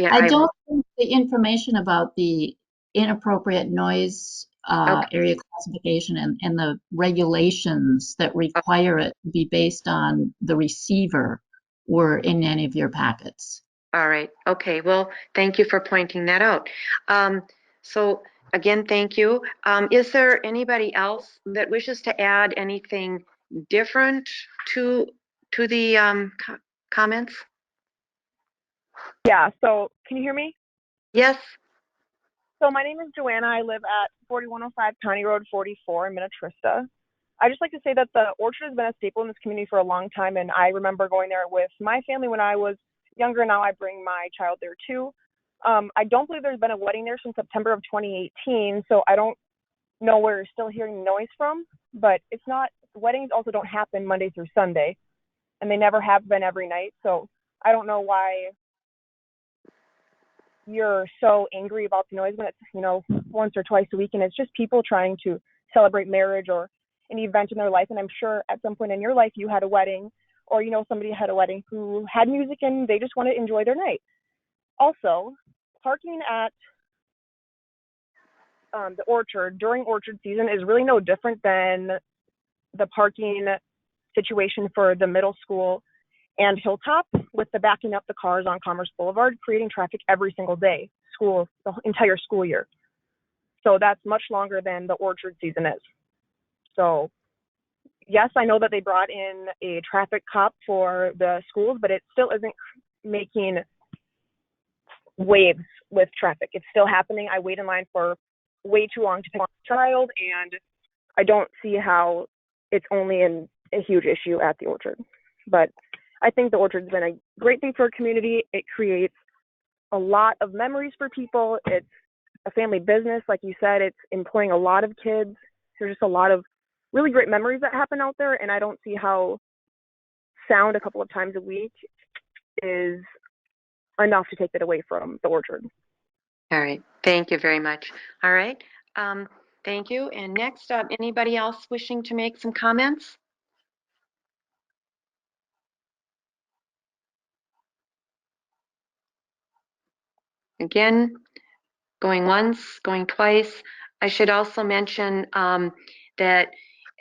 I don't think the information about the inappropriate noise okay. area classification and the regulations that require it to be based on the receiver were in any of your packets. All right. Okay. Well, thank you for pointing that out. So again, thank you. Is there anybody else that wishes to add anything different to the comments? Yeah, so can you hear me? Yes. So my name is Joanna. I live at 4105 County Road 44 in Minnetrista. I just like to say that the orchard has been a staple in this community for a long time, and I remember going there with my family when I was younger. Now I bring my child there too. I don't believe there's been a wedding there since September of 2018, so I don't know where you're still hearing noise from, but it's not, weddings also don't happen Monday through Sunday, and they never have been every night, so I don't know why you're so angry about the noise when it's, you know, once or twice a week, and it's just people trying to celebrate marriage or any event in their life. And I'm sure at some point in your life you had a wedding, or you know somebody had a wedding who had music and they just want to enjoy their night. Also, parking at the orchard during orchard season is really no different than the parking situation for the middle school and Hilltop, with the backing up the cars on Commerce Boulevard, creating traffic every single day, the entire school year. So that's much longer than the orchard season is. So yes, I know that they brought in a traffic cop for the schools, but it still isn't making waves with traffic. It's still happening. I wait in line for way too long to pick up a child, and I don't see how it's only a huge issue at the orchard. But I think the orchard's been a great thing for a community. It creates a lot of memories for people. It's a family business, like you said. It's employing a lot of kids. There's just a lot of really great memories that happen out there, and I don't see how sound a couple of times a week is enough to take that away from the orchard. All right. Thank you very much. All right. Thank you. And next up, anybody else wishing to make some comments? Again, going once, going twice. I should also mention that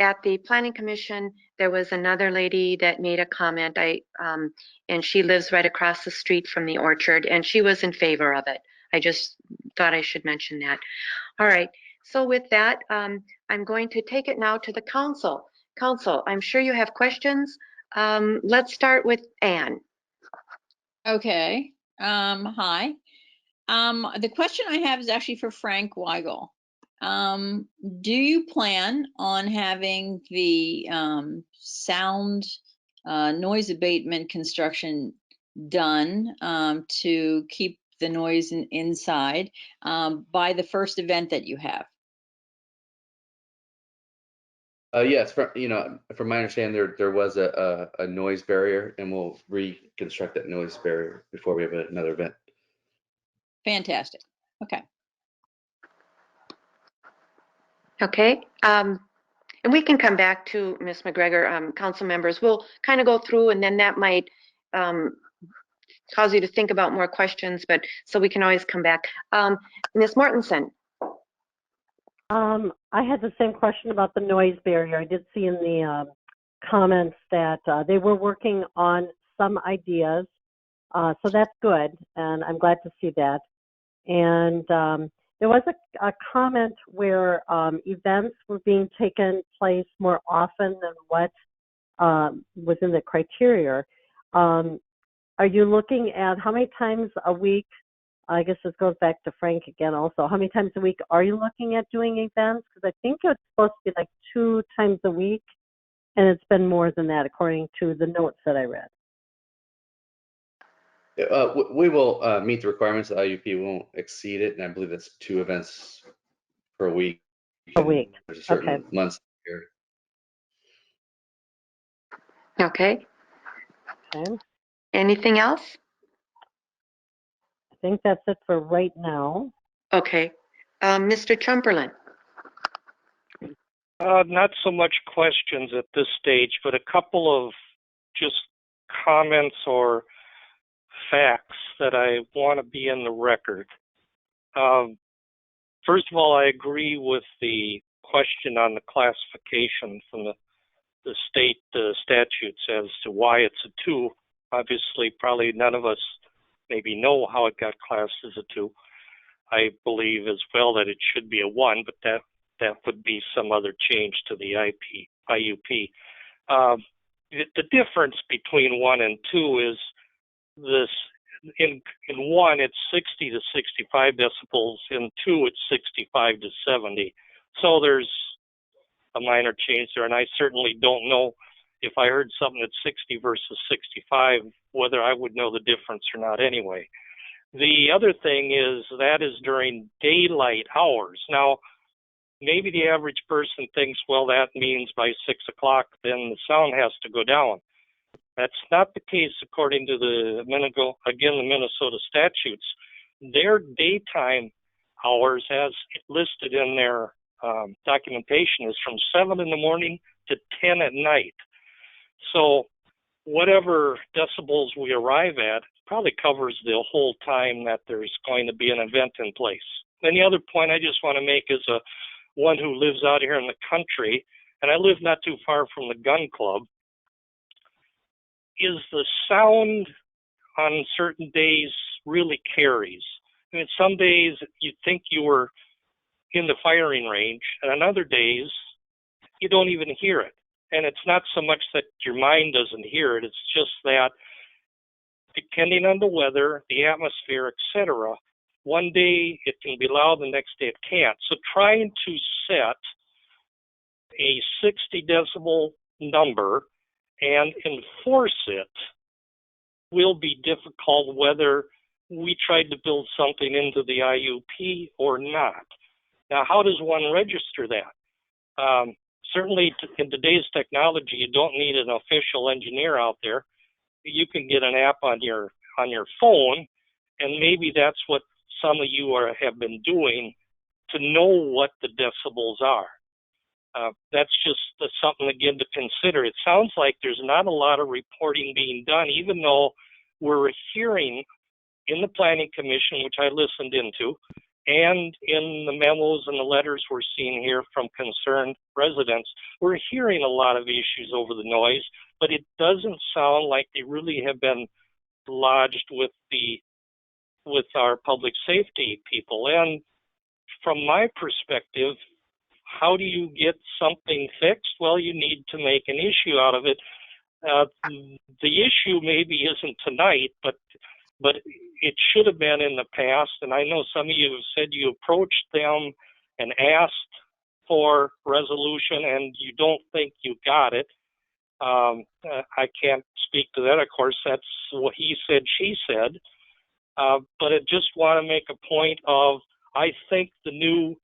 at the Planning Commission, there was another lady that made a comment. And she lives right across the street from the orchard, and she was in favor of it. I just thought I should mention that. All right. So with that, I'm going to take it now to the council. Council, I'm sure you have questions. Let's start with Anne. Okay. Hi. The question I have is actually for Frank Weigel. Do you plan on having the sound noise abatement construction done to keep the noise inside by the first event that you have? Yes, from my understanding, there was a noise barrier, and we'll reconstruct that noise barrier before we have another event. Fantastic. Okay. Okay. And we can come back to Ms. McGregor, council members. We'll kind of go through and then that might cause you to think about more questions, but so we can always come back. Ms. Mortensen. I had the same question about the noise barrier. I did see in the comments that they were working on some ideas, so that's good, and I'm glad to see that. And there was a comment where events were being taken place more often than what was in the criteria. Are you looking at how many times a week? I guess this goes back to Frank again also. How many times a week are you looking at doing events? Because I think it's supposed to be like 2 times a week, and it's been more than that according to the notes that I read. We will meet the requirements. The IUP won't exceed it, and I believe that's 2 events per week. A week. There's a certain Okay. months here. Okay. Okay. Anything else? I think that's it for right now. Okay. Mr. Chumberlain. Not so much questions at this stage, but a couple of just comments or facts that I want to be in the record. First of all, I agree with the question on the classification from the state statutes as to why it's a 2. Obviously, probably none of us maybe know how it got classed as a 2. I believe as well that it should be a 1, but that would be some other change to the IUP. The difference between 1 and 2 is this. In 1, it's 60 to 65 decibels. In 2, it's 65 to 70. So there's a minor change there, and I certainly don't know if I heard something at 60 versus 65, whether I would know the difference or not anyway. The other thing is that is during daylight hours. Now, maybe the average person thinks, well, that means by 6 o'clock, then the sound has to go down. That's not the case according to the Minnesota statutes. Their daytime hours, as listed in their documentation, is from 7 in the morning to 10 at night. So whatever decibels we arrive at probably covers the whole time that there's going to be an event in place. And the other point I just want to make is one who lives out here in the country, and I live not too far from the gun club, is the sound on certain days really carries. I mean, some days you think you were in the firing range, and on other days you don't even hear it. And it's not so much that your mind doesn't hear it, it's just that depending on the weather, the atmosphere, etc., one day it can be loud, the next day it can't. So trying to set a 60 decibel number and enforce it will be difficult whether we tried to build something into the IUP or not. Now, how does one register that? Certainly in today's technology, you don't need an official engineer out there. You can get an app on your phone, and maybe that's what some of you have been doing to know what the decibels are. That's just something, again, to consider. It sounds like there's not a lot of reporting being done, even though we're hearing in the Planning Commission, which I listened into, and in the memos and the letters we're seeing here from concerned residents, we're hearing a lot of issues over the noise, but it doesn't sound like they really have been lodged with our public safety people. And from my perspective, how do you get something fixed? Well, you need to make an issue out of it. The issue maybe isn't tonight, but it should have been in the past. And I know some of you have said you approached them and asked for resolution and you don't think you got it. I can't speak to that. Of course, that's what he said, she said. But I just want to make a point of, I think the new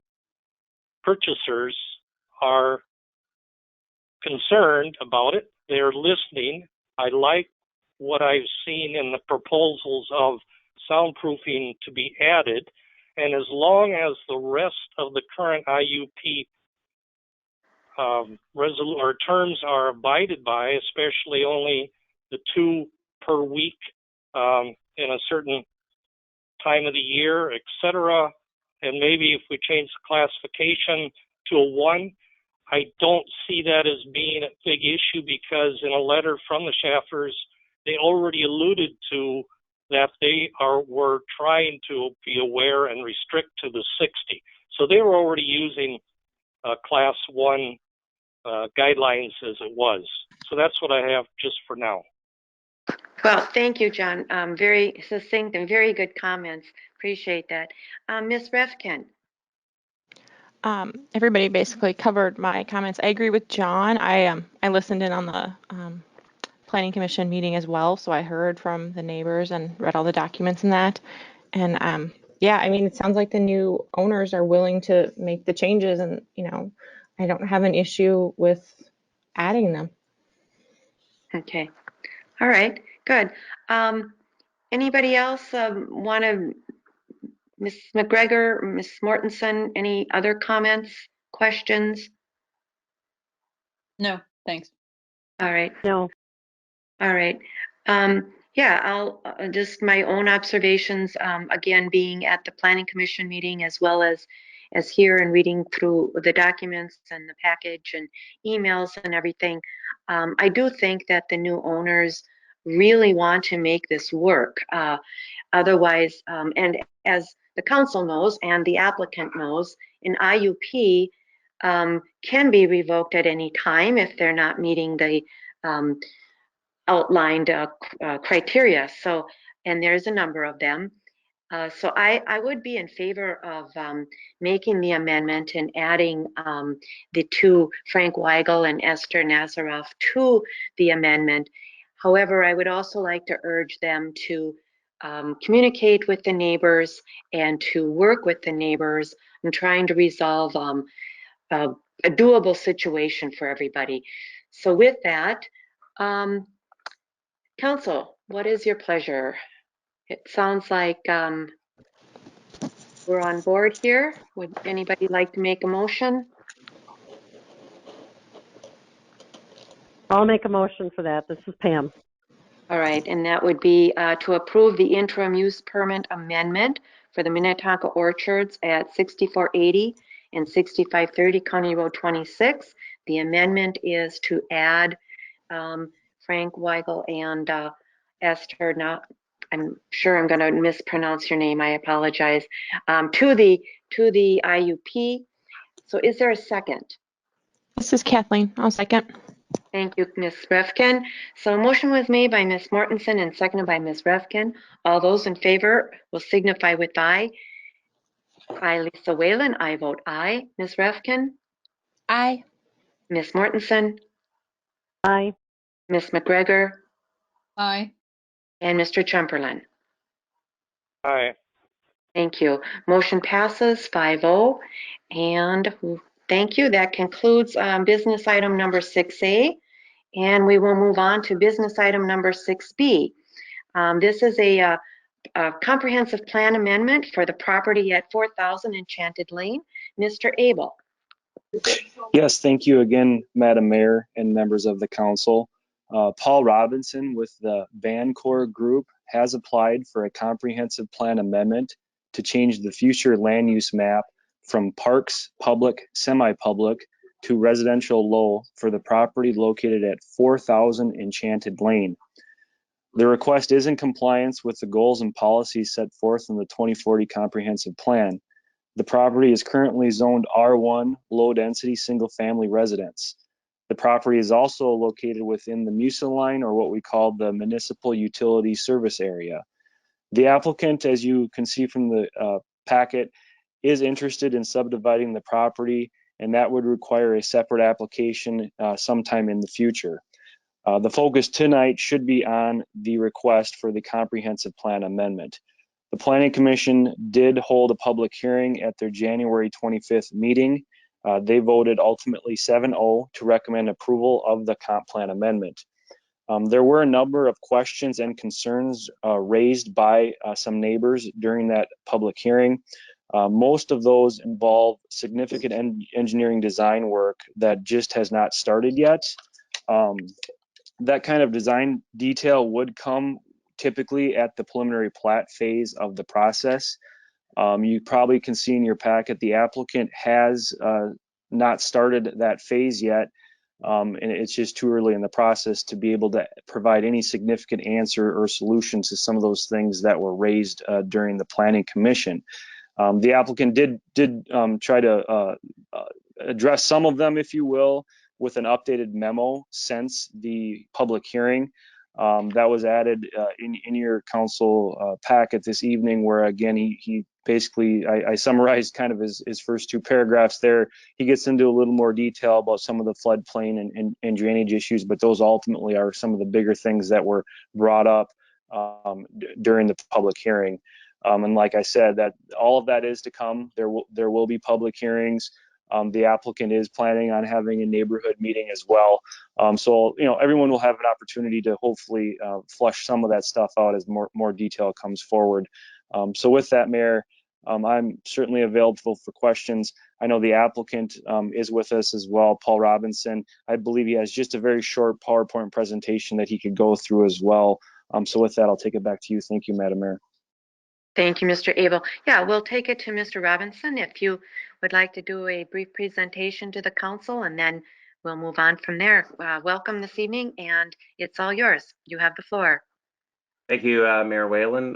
purchasers are concerned about it. They're listening. I like what I've seen in the proposals of soundproofing to be added. And as long as the rest of the current IUP or terms are abided by, especially only the 2 per week in a certain time of the year, etc. And maybe if we change the classification to a 1, I don't see that as being a big issue, because in a letter from the Schaffers, they already alluded to that they were trying to be aware and restrict to the 60. So they were already using class 1 guidelines as it was. So that's what I have just for now. Well, thank you, John. Very succinct and very good comments. Appreciate that. Ms. Refkin. Everybody basically covered my comments. I agree with John. I listened in on the Planning Commission meeting as well, so I heard from the neighbors and read all the documents and that. And yeah, I mean, it sounds like the new owners are willing to make the changes, and I don't have an issue with adding them. Okay. All right. Good. Anybody else want to? Ms. McGregor, Ms. Mortensen, any other comments, questions? No, thanks. All right. No. All right. Yeah, I'll just my own observations, again, being at the Planning Commission meeting as well as here and reading through the documents and the package and emails and everything. I do think that the new owners really want to make this work. Otherwise, and as the council knows and the applicant knows, an IUP can be revoked at any time if they're not meeting the outlined criteria. So, and there's a number of them. So I would be in favor of making the amendment and adding the 2, Frank Weigel and Esther Nazaroff, to the amendment. However, I would also like to urge them to communicate with the neighbors and to work with the neighbors in trying to resolve a doable situation for everybody. So with that, Council, what is your pleasure? It sounds like we're on board here. Would anybody like to make a motion? I'll make a motion for that. This is Pam. All right, and that would be to approve the interim use permit amendment for the Minnetonka Orchards at 6480 and 6530 County Road 26. The amendment is to add Frank Weigel and Esther, I'm sure I'm going to mispronounce your name, I apologize, to the IUP. So is there a second? This is Kathleen. I'll second. Thank you, Ms. Refkin. So a motion was made by Ms. Mortensen and seconded by Ms. Refkin. All those in favor will signify with aye. I, Lisa Whalen, I vote aye. Ms. Refkin? Aye. Ms. Mortensen? Aye. Ms. McGregor? Aye. And Mr. Chumperland? Aye. Thank you. Motion passes 5-0. And thank you. That concludes business item number 6A. And we will move on to business item number 6B. This is a comprehensive plan amendment for the property at 4000 Enchanted Lane. Mr. Abel. Yes, thank you again, Madam Mayor and members of the council. Paul Robinson with the Vancor Group has applied for a comprehensive plan amendment to change the future land use map from parks, public, semi-public to residential low for the property located at 4000 Enchanted Lane. The request is in compliance with the goals and policies set forth in the 2040 comprehensive plan. The property is currently zoned R1 low density single family residence. The property is also located within the MUSA line, or what we call the municipal utility service area. The applicant, as you can see from the packet, is interested in subdividing the property, and that would require a separate application sometime in the future. The focus tonight should be on the request for the comprehensive plan amendment. The Planning Commission did hold a public hearing at their January 25th meeting. They voted ultimately 7-0 to recommend approval of the comp plan amendment. There were a number of questions and concerns raised by some neighbors during that public hearing. Most of those involve significant engineering design work that just has not started yet. That kind of design detail would come typically at the preliminary plat phase of the process. You probably can see in your packet the applicant has not started that phase yet, and it's just too early in the process to be able to provide any significant answer or solution to some of those things that were raised during the Planning Commission. The applicant did try to address some of them, if you will, with an updated memo since the public hearing. That was added in your council packet this evening, where again, he basically, I summarized kind of his first two paragraphs there. He gets into a little more detail about some of the floodplain and drainage issues, but those ultimately are some of the bigger things that were brought up during the public hearing. And like I said, that all of that is to come. There will be public hearings. The applicant is planning on having a neighborhood meeting as well. So, everyone will have an opportunity to hopefully flush some of that stuff out as more detail comes forward. So with that, Mayor, I'm certainly available for questions. I know the applicant is with us as well, Paul Robinson. I believe he has just a very short PowerPoint presentation that he could go through as well. So with that, I'll take it back to you. Thank you, Madam Mayor. Thank you, Mr. Abel. Yeah, we'll take it to Mr. Robinson if you would like to do a brief presentation to the council, and then we'll move on from there. Welcome this evening, and it's all yours. You have the floor. Thank you, Mayor Whalen,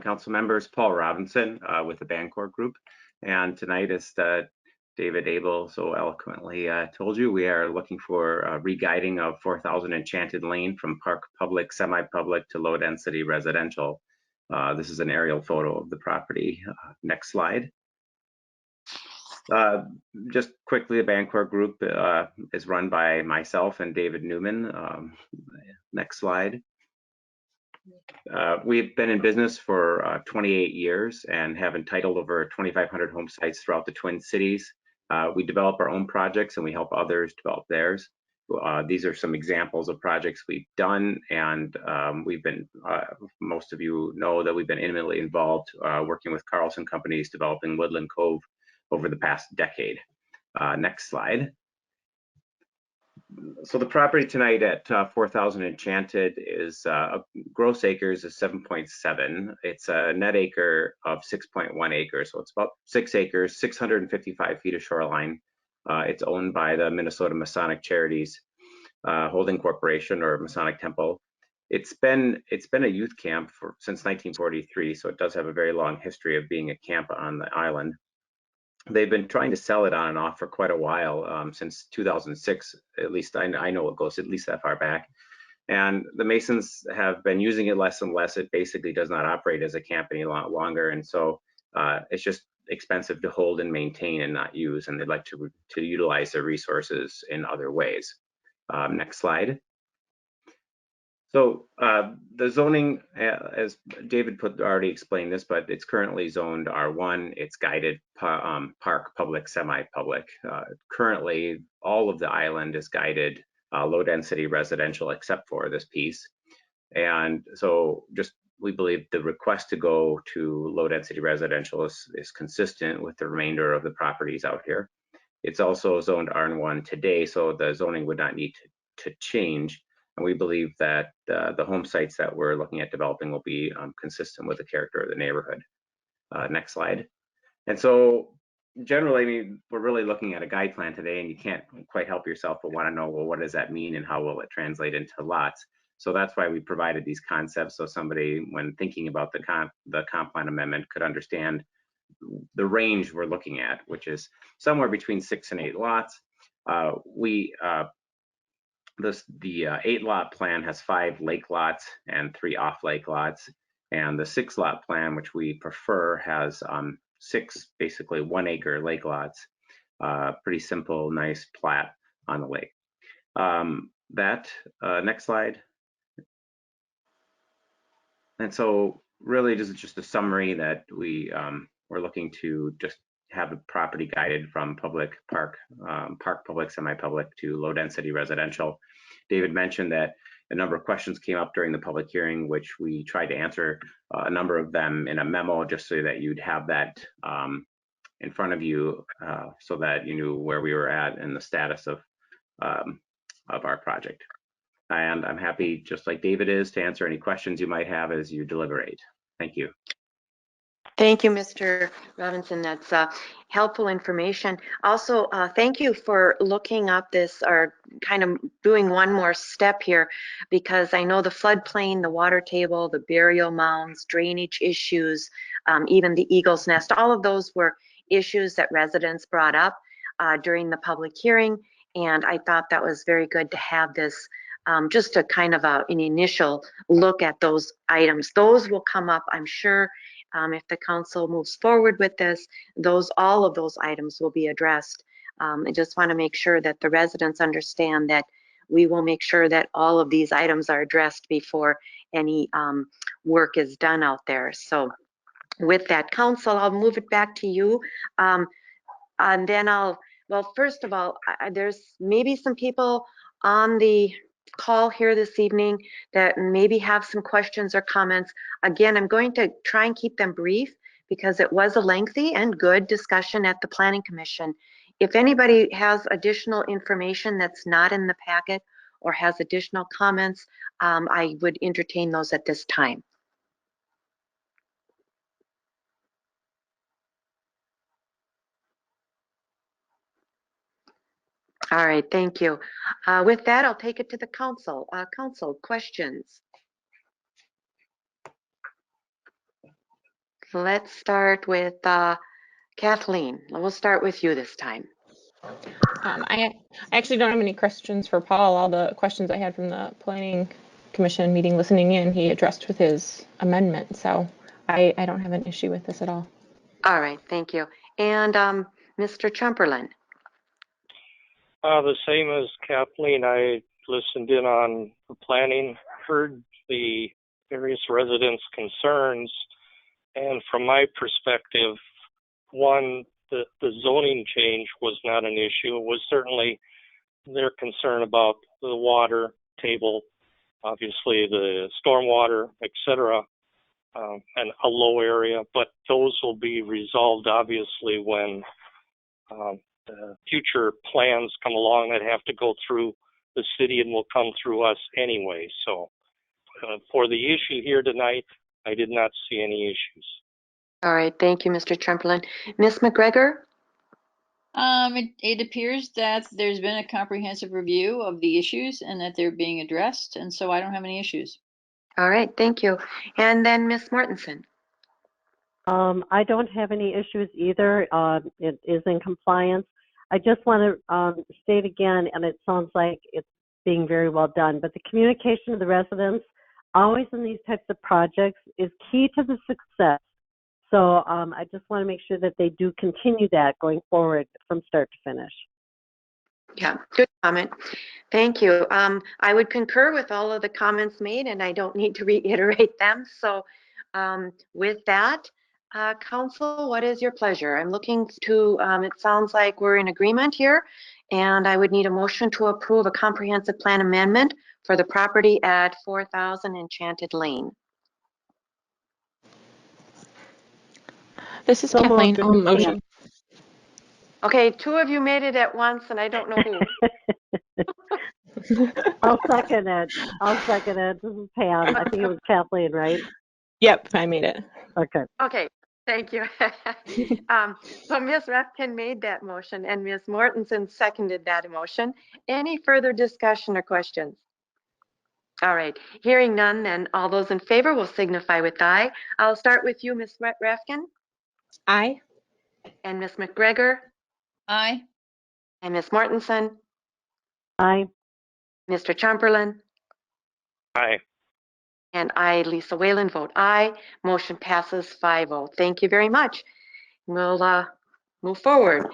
council members, Paul Robinson with the Bancorp Group. And tonight, as David Abel so eloquently told you, we are looking for re-guiding of 4000 Enchanted Lane from park public, semi-public to low density residential. This is an aerial photo of the property. Next slide. Just quickly, the Bancorp Group is run by myself and David Newman. Next slide. We've been in business for 28 years and have entitled over 2,500 home sites throughout the Twin Cities. We develop our own projects and we help others develop theirs. These are some examples of projects we've done, and we've been, most of you know that we've been intimately involved working with Carlson Companies developing Woodland Cove over the past decade. Next slide. So the property tonight at 4000 Enchanted is gross acres is 7.7. It's a net acre of 6.1 acres. So it's about 6 acres, 655 feet of shoreline. It's owned by the Minnesota Masonic Charities Holding Corporation, or Masonic Temple. It's been a youth camp since 1943, so it does have a very long history of being a camp on the island. They've been trying to sell it on and off for quite a while, since 2006, at least I know it goes at least that far back. And the Masons have been using it less and less. It basically does not operate as a camp any longer, and so it's just expensive to hold and maintain and not use, and they'd like to utilize their resources in other ways. Next slide. So the zoning, as David already explained this, but it's currently zoned R1. It's guided park, public, semi-public. Currently, all of the island is guided low density residential except for this piece. And so we believe the request to go to low density residential is consistent with the remainder of the properties out here. It's also zoned R1 today, so the zoning would not need to change. And we believe that the home sites that we're looking at developing will be consistent with the character of the neighborhood. Next slide. And so generally, I mean, we're really looking at a guide plan today, and you can't quite help yourself but want to know, well, what does that mean and how will it translate into lots? So that's why we provided these concepts, so somebody, when thinking about the comp plan amendment, could understand the range we're looking at, which is somewhere between 6 and 8 lots. The 8-lot plan has 5 lake lots and 3 off-lake lots, and the 6-lot plan, which we prefer, has 6 basically 1-acre lake lots. Pretty simple, nice plat on the lake. Next slide. And so really this is just a summary that we're looking to just have a property guided from park public, semi-public to low density residential. David mentioned that a number of questions came up during the public hearing, which we tried to answer a number of them in a memo, just so that you'd have that in front of you, so that you knew where we were at and the status of our project. And I'm happy, just like David is, to answer any questions you might have as you deliberate. Thank you. Thank you, Mr. Robinson. That's helpful information. Also, thank you for looking up this, or kind of doing one more step here, because I know the floodplain, the water table, the burial mounds, drainage issues, even the Eagle's Nest, all of those were issues that residents brought up during the public hearing. And I thought that was very good to have this, just a kind of an initial look at those items. Those will come up, I'm sure, if the council moves forward with this, all of those items will be addressed. I just want to make sure that the residents understand that we will make sure that all of these items are addressed before any work is done out there. So with that, council, I'll move it back to you. And then well, first of all, there's maybe some people on the call here this evening that maybe have some questions or comments. Again, I'm going to try and keep them brief because it was a lengthy and good discussion at the Planning Commission. If anybody has additional information that's not in the packet or has additional comments, I would entertain those at this time. All right, thank you. With that, I'll take it to the council. Council, questions? Let's start with Kathleen. We'll start with you this time. I actually don't have any questions for Paul. All the questions I had from the Planning Commission meeting listening in, he addressed with his amendment. So I don't have an issue with this at all. All right, thank you. And Mr. Chumperland. The same as Kathleen. I listened in on the planning, heard the various residents' concerns, and from my perspective, one, the zoning change was not an issue. It was certainly their concern about the water table, obviously the stormwater, etc., and a low area, but those will be resolved obviously when future plans come along that have to go through the city and will come through us anyway. So for the issue here tonight, I did not see any issues. All right, thank you, Mr. Chumperland. Ms. McGregor? It appears that there's been a comprehensive review of the issues and that they're being addressed, and so I don't have any issues. All right, thank you. And then Ms. Mortensen. I don't have any issues either. It is in compliance. I just want to state again, and it sounds like it's being very well done, but the communication to the residents always in these types of projects is key to the success. So I just want to make sure that they do continue that going forward from start to finish. Yeah, good comment. Thank you. I would concur with all of the comments made, and I don't need to reiterate them. So with that, Council, what is your pleasure? I'm looking to, it sounds like we're in agreement here, and I would need a motion to approve a comprehensive plan amendment for the property at 4000 Enchanted Lane. This is Kathleen. Motion. Okay, two of you made it at once, and I don't know who. I'll second it. This is Pam. I think it was Kathleen, right? Yep, I made it. Okay. Okay, thank you. So Ms. Refkin made that motion, and Ms. Mortensen seconded that motion. Any further discussion or questions? All right, hearing none, then all those in favor will signify with aye. I'll start with you, Ms. Refkin. Aye. And Ms. McGregor. Aye. And Ms. Mortensen. Aye. Mr. Chumperland. Aye. And I, Lisa Whalen, vote aye. Motion passes 5-0. Thank you very much. We'll move forward.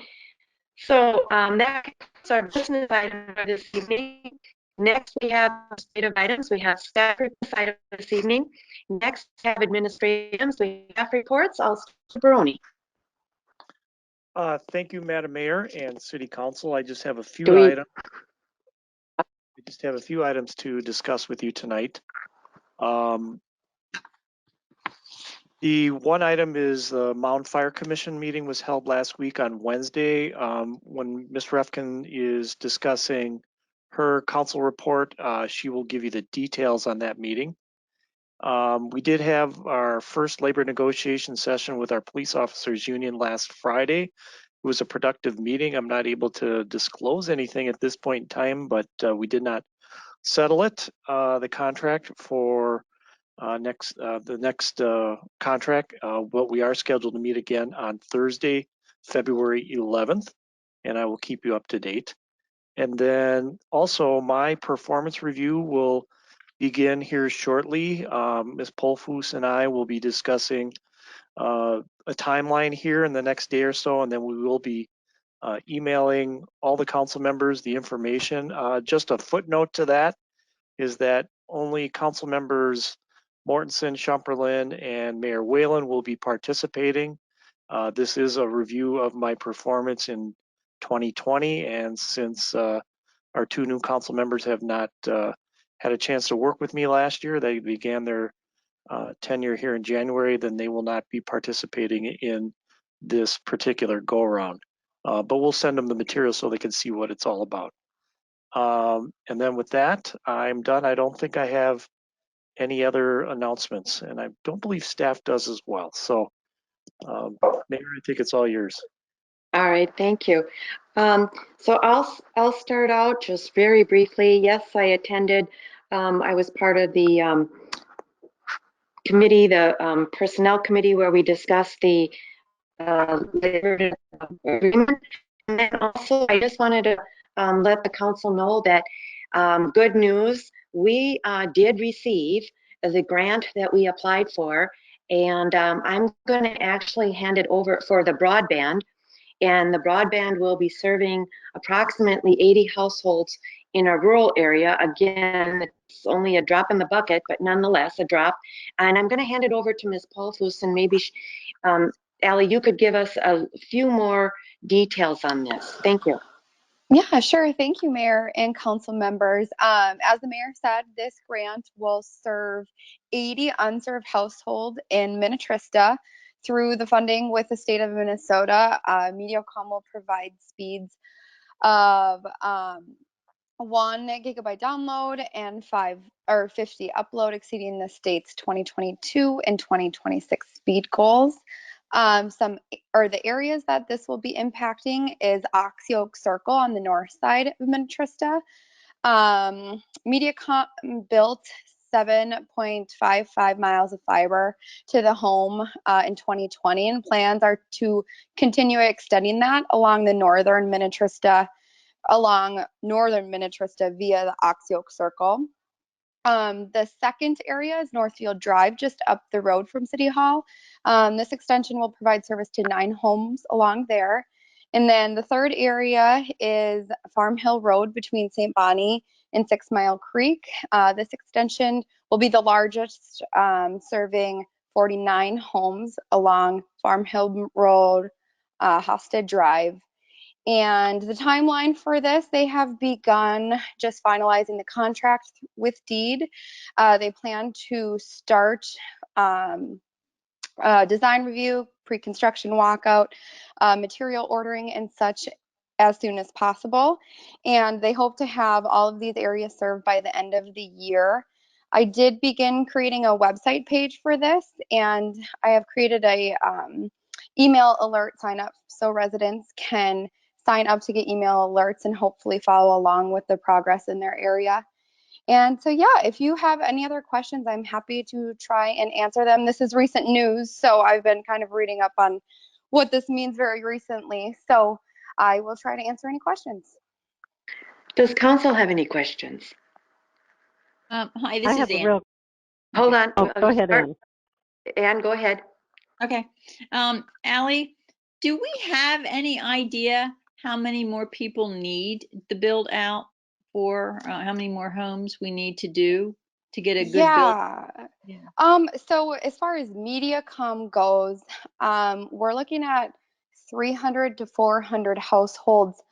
So that concludes our business item for this evening. Next, we have administrative items. We have staff reports item this evening. Next, we have administrative items. We have reports. I'll start with Baroni. Thank you, Madam Mayor and City Council. I just have a few items. I just have a few items to discuss with you tonight. The one item is the Mound Fire Commission meeting was held last week on Wednesday. When Ms. Refkin is discussing her council report, she will give you the details on that meeting. We did have our first labor negotiation session with our police officers union last Friday. It was a productive meeting. I'm not able to disclose anything at this point in time, but we did not settle it. The contract for the next contract, but we are scheduled to meet again on Thursday, February 11th, and I will keep you up to date. And then also my performance review will begin here shortly. Ms. Polfus and I will be discussing a timeline here in the next day or so, and then we will be emailing all the council members the information. Just a footnote to that is that only council members Mortensen, Schumperlin, and Mayor Whalen will be participating. This is a review of my performance in 2020, and since our two new council members have not had a chance to work with me last year, they began their tenure here in January, then they will not be participating in this particular go-around. But we'll send them the material so they can see what it's all about. And then with that, I'm done. I don't think I have any other announcements, and I don't believe staff does as well. So, Mayor, I think it's all yours. All right, thank you. So I'll start out just very briefly. Yes, I attended. I was part of the committee, the personnel committee, where we discussed the labor agreement. And then also, I just wanted to let the council know that good news, we did receive the grant that we applied for, and I'm going to actually hand it over for the broadband, and the broadband will be serving approximately 80 households in a rural area. Again, it's only a drop in the bucket, but nonetheless a drop. And I'm going to hand it over to Ms. Polfus, and maybe Allie, you could give us a few more details on this. Thank you. Yeah, sure. Thank you, Mayor and council members. As the mayor said, this grant will serve 80 unserved households in Minnetrista through the funding with the state of Minnesota. Mediacom will provide speeds of 1 gigabyte download and 50 upload, exceeding the state's 2022 and 2026 speed goals. The areas that this will be impacting is Oxyoke Circle on the north side of Minnetrista. Mediacom built 7.55 miles of fiber to the home in 2020, and plans are to continue extending that along northern Minnetrista via the Oxyoke Circle. The second area is Northfield Drive, just up the road from City Hall. This extension will provide service to 9 homes along there. And then the third area is Farm Hill Road between St. Bonnie and 6 Mile Creek. This extension will be the largest, serving 49 homes along Farm Hill Road, Hosted Drive. And the timeline for this, they have begun just finalizing the contract with Deed. They plan to start design review, pre-construction walkout, material ordering and such as soon as possible. And they hope to have all of these areas served by the end of the year. I did begin creating a website page for this, and I have created a email alert sign up so residents can sign up to get email alerts and hopefully follow along with the progress in their area. And so, yeah, if you have any other questions, I'm happy to try and answer them. This is recent news, so I've been kind of reading up on what this means very recently. So I will try to answer any questions. Does council have any questions? Hi, this is Ann. Hold on. Oh, go ahead, Ann. Ann, go ahead. Okay. Allie, do we have any idea how many more people need to build out for how many more homes we need to do to get a good build? Yeah. So as far as Mediacom goes, we're looking at 300 to 400 households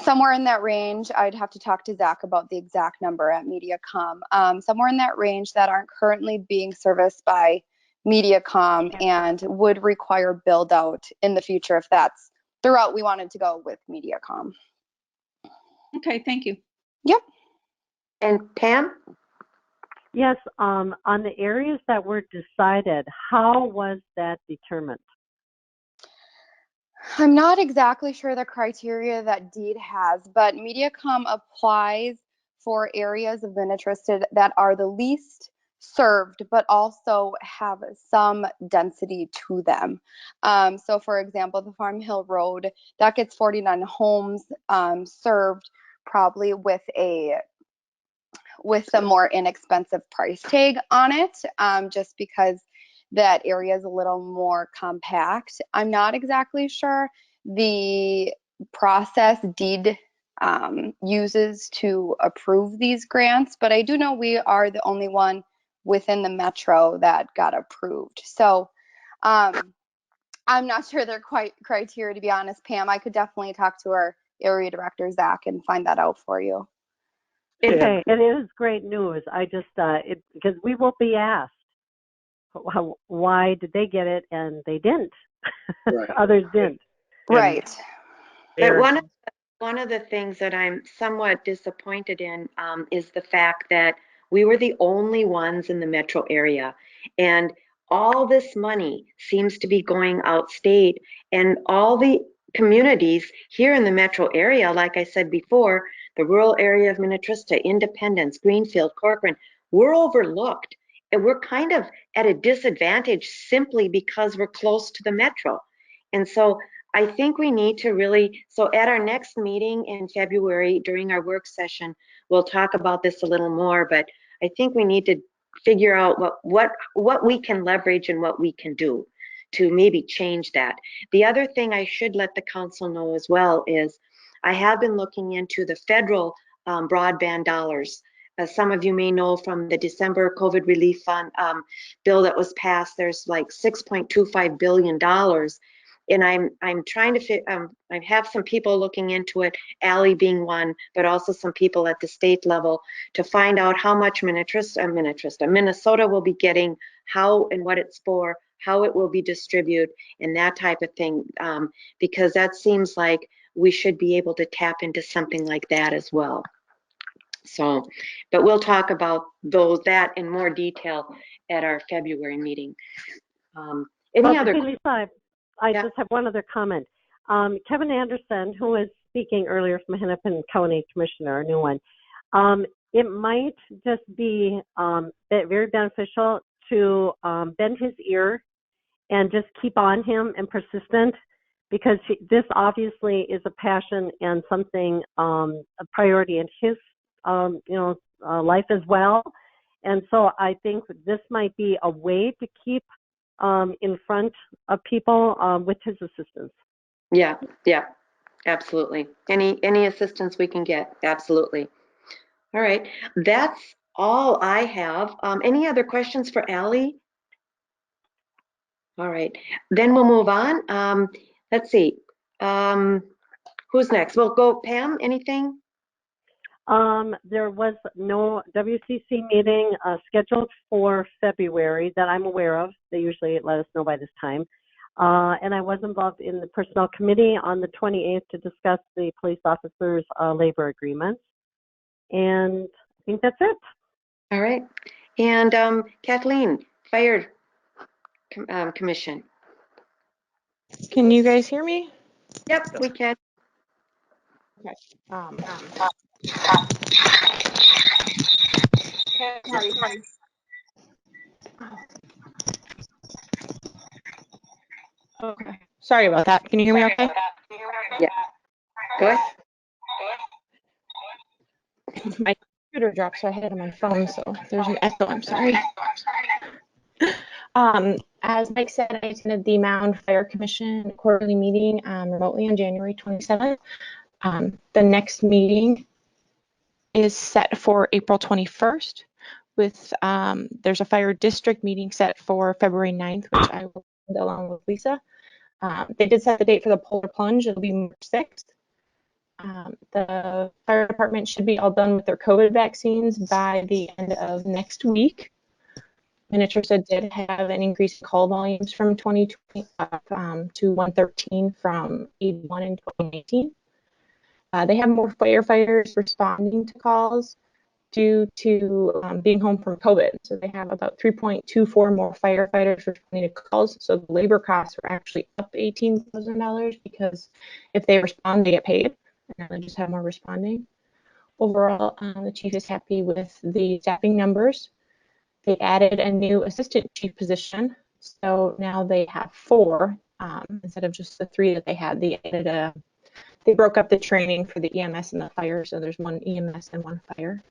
Somewhere in that range. I'd have to talk to Zach about the exact number at MediaCom. Somewhere in that range that aren't currently being serviced by MediaCom and would require build out in the future if that's the route we wanted to go with MediaCom. Okay, thank you. Yep. And Pam? Yes, on the areas that were decided, how was that determined? I'm not exactly sure the criteria that DEED has, but MediaCom applies for areas of Minnetrista that are the least served, but also have some density to them. So for example, the Farm Hill Road, that gets 49 homes served, probably with a more inexpensive price tag on it, just because that area is a little more compact. I'm not exactly sure the process DEED uses to approve these grants, but I do know we are the only one within the metro that got approved. So I'm not sure their criteria, to be honest, Pam. I could definitely talk to our area director, Zach, and find that out for you. Okay, it is great news. I just, because we will be asked, why did they get it and they didn't? Right. Others didn't. Right. But one of the things that I'm somewhat disappointed in is the fact that we were the only ones in the metro area, and all this money seems to be going outstate, and all the communities here in the metro area, like I said before, the rural area of Minnetrista, Independence, Greenfield, Corcoran, we're overlooked, and we're kind of at a disadvantage simply because we're close to the metro. And so I think we need to really, so at our next meeting in February during our work session, we'll talk about this a little more, but I think we need to figure out what we can leverage and what we can do to maybe change that. The other thing I should let the council know as well is I have been looking into the federal broadband dollars. As some of you may know from the December COVID relief fund bill that was passed, there's like $6.25 billion. And I'm trying to I have some people looking into it, Allie being one, but also some people at the state level to find out how much Minnesota will be getting, how and what it's for, how it will be distributed, and that type of thing, because that seems like we should be able to tap into something like that as well. So, but we'll talk about that in more detail at our February meeting. Any other? Lisa, I just have one other comment. Kevin Anderson, who was speaking earlier from Hennepin County Commissioner, a new one, it might just be very beneficial to bend his ear and just keep on him and persistent, because this obviously is a passion and something, a priority in his life as well. And so I think this might be a way to keep in front of people with his assistance. Yeah, absolutely. Any assistance we can get, absolutely. All right, that's all I have. Any other questions for Allie? All right, then we'll move on. Let's see, who's next? We'll go, Pam, anything? There was no WCC meeting scheduled for February that I'm aware of. They usually let us know by this time. And I was involved in the Personnel Committee on the 28th to discuss the police officers' labor agreements. And I think that's it. All right. And Kathleen, Fire Commission. Can you guys hear me? Yep, we can. Okay. Okay. Sorry about that. Can you hear me okay? Yeah. Go ahead. My computer dropped, so I had it on my phone, so there's an echo. I'm sorry. As Mike said, I attended the Mound Fire Commission quarterly meeting remotely on January 27th. The next meeting is set for April 21st with, there's a fire district meeting set for February 9th, which I will attend along with Lisa. They did set the date for the polar plunge. It'll be March 6th. The fire department should be all done with their COVID vaccines by the end of next week. Minnetrista did have an increase in call volumes from 2020 to 113 from 81 in 2019. They have more firefighters responding to calls due to being home from COVID. So they have about 3.24 more firefighters responding to calls. So the labor costs were actually up $18,000 because if they respond, they get paid. And they just have more responding. Overall, the chief is happy with the staffing numbers. They added a new assistant chief position. So now they have 4 instead of just the 3 that they had. They broke up the training for the EMS and the fire. So there's 1 EMS and 1 fire.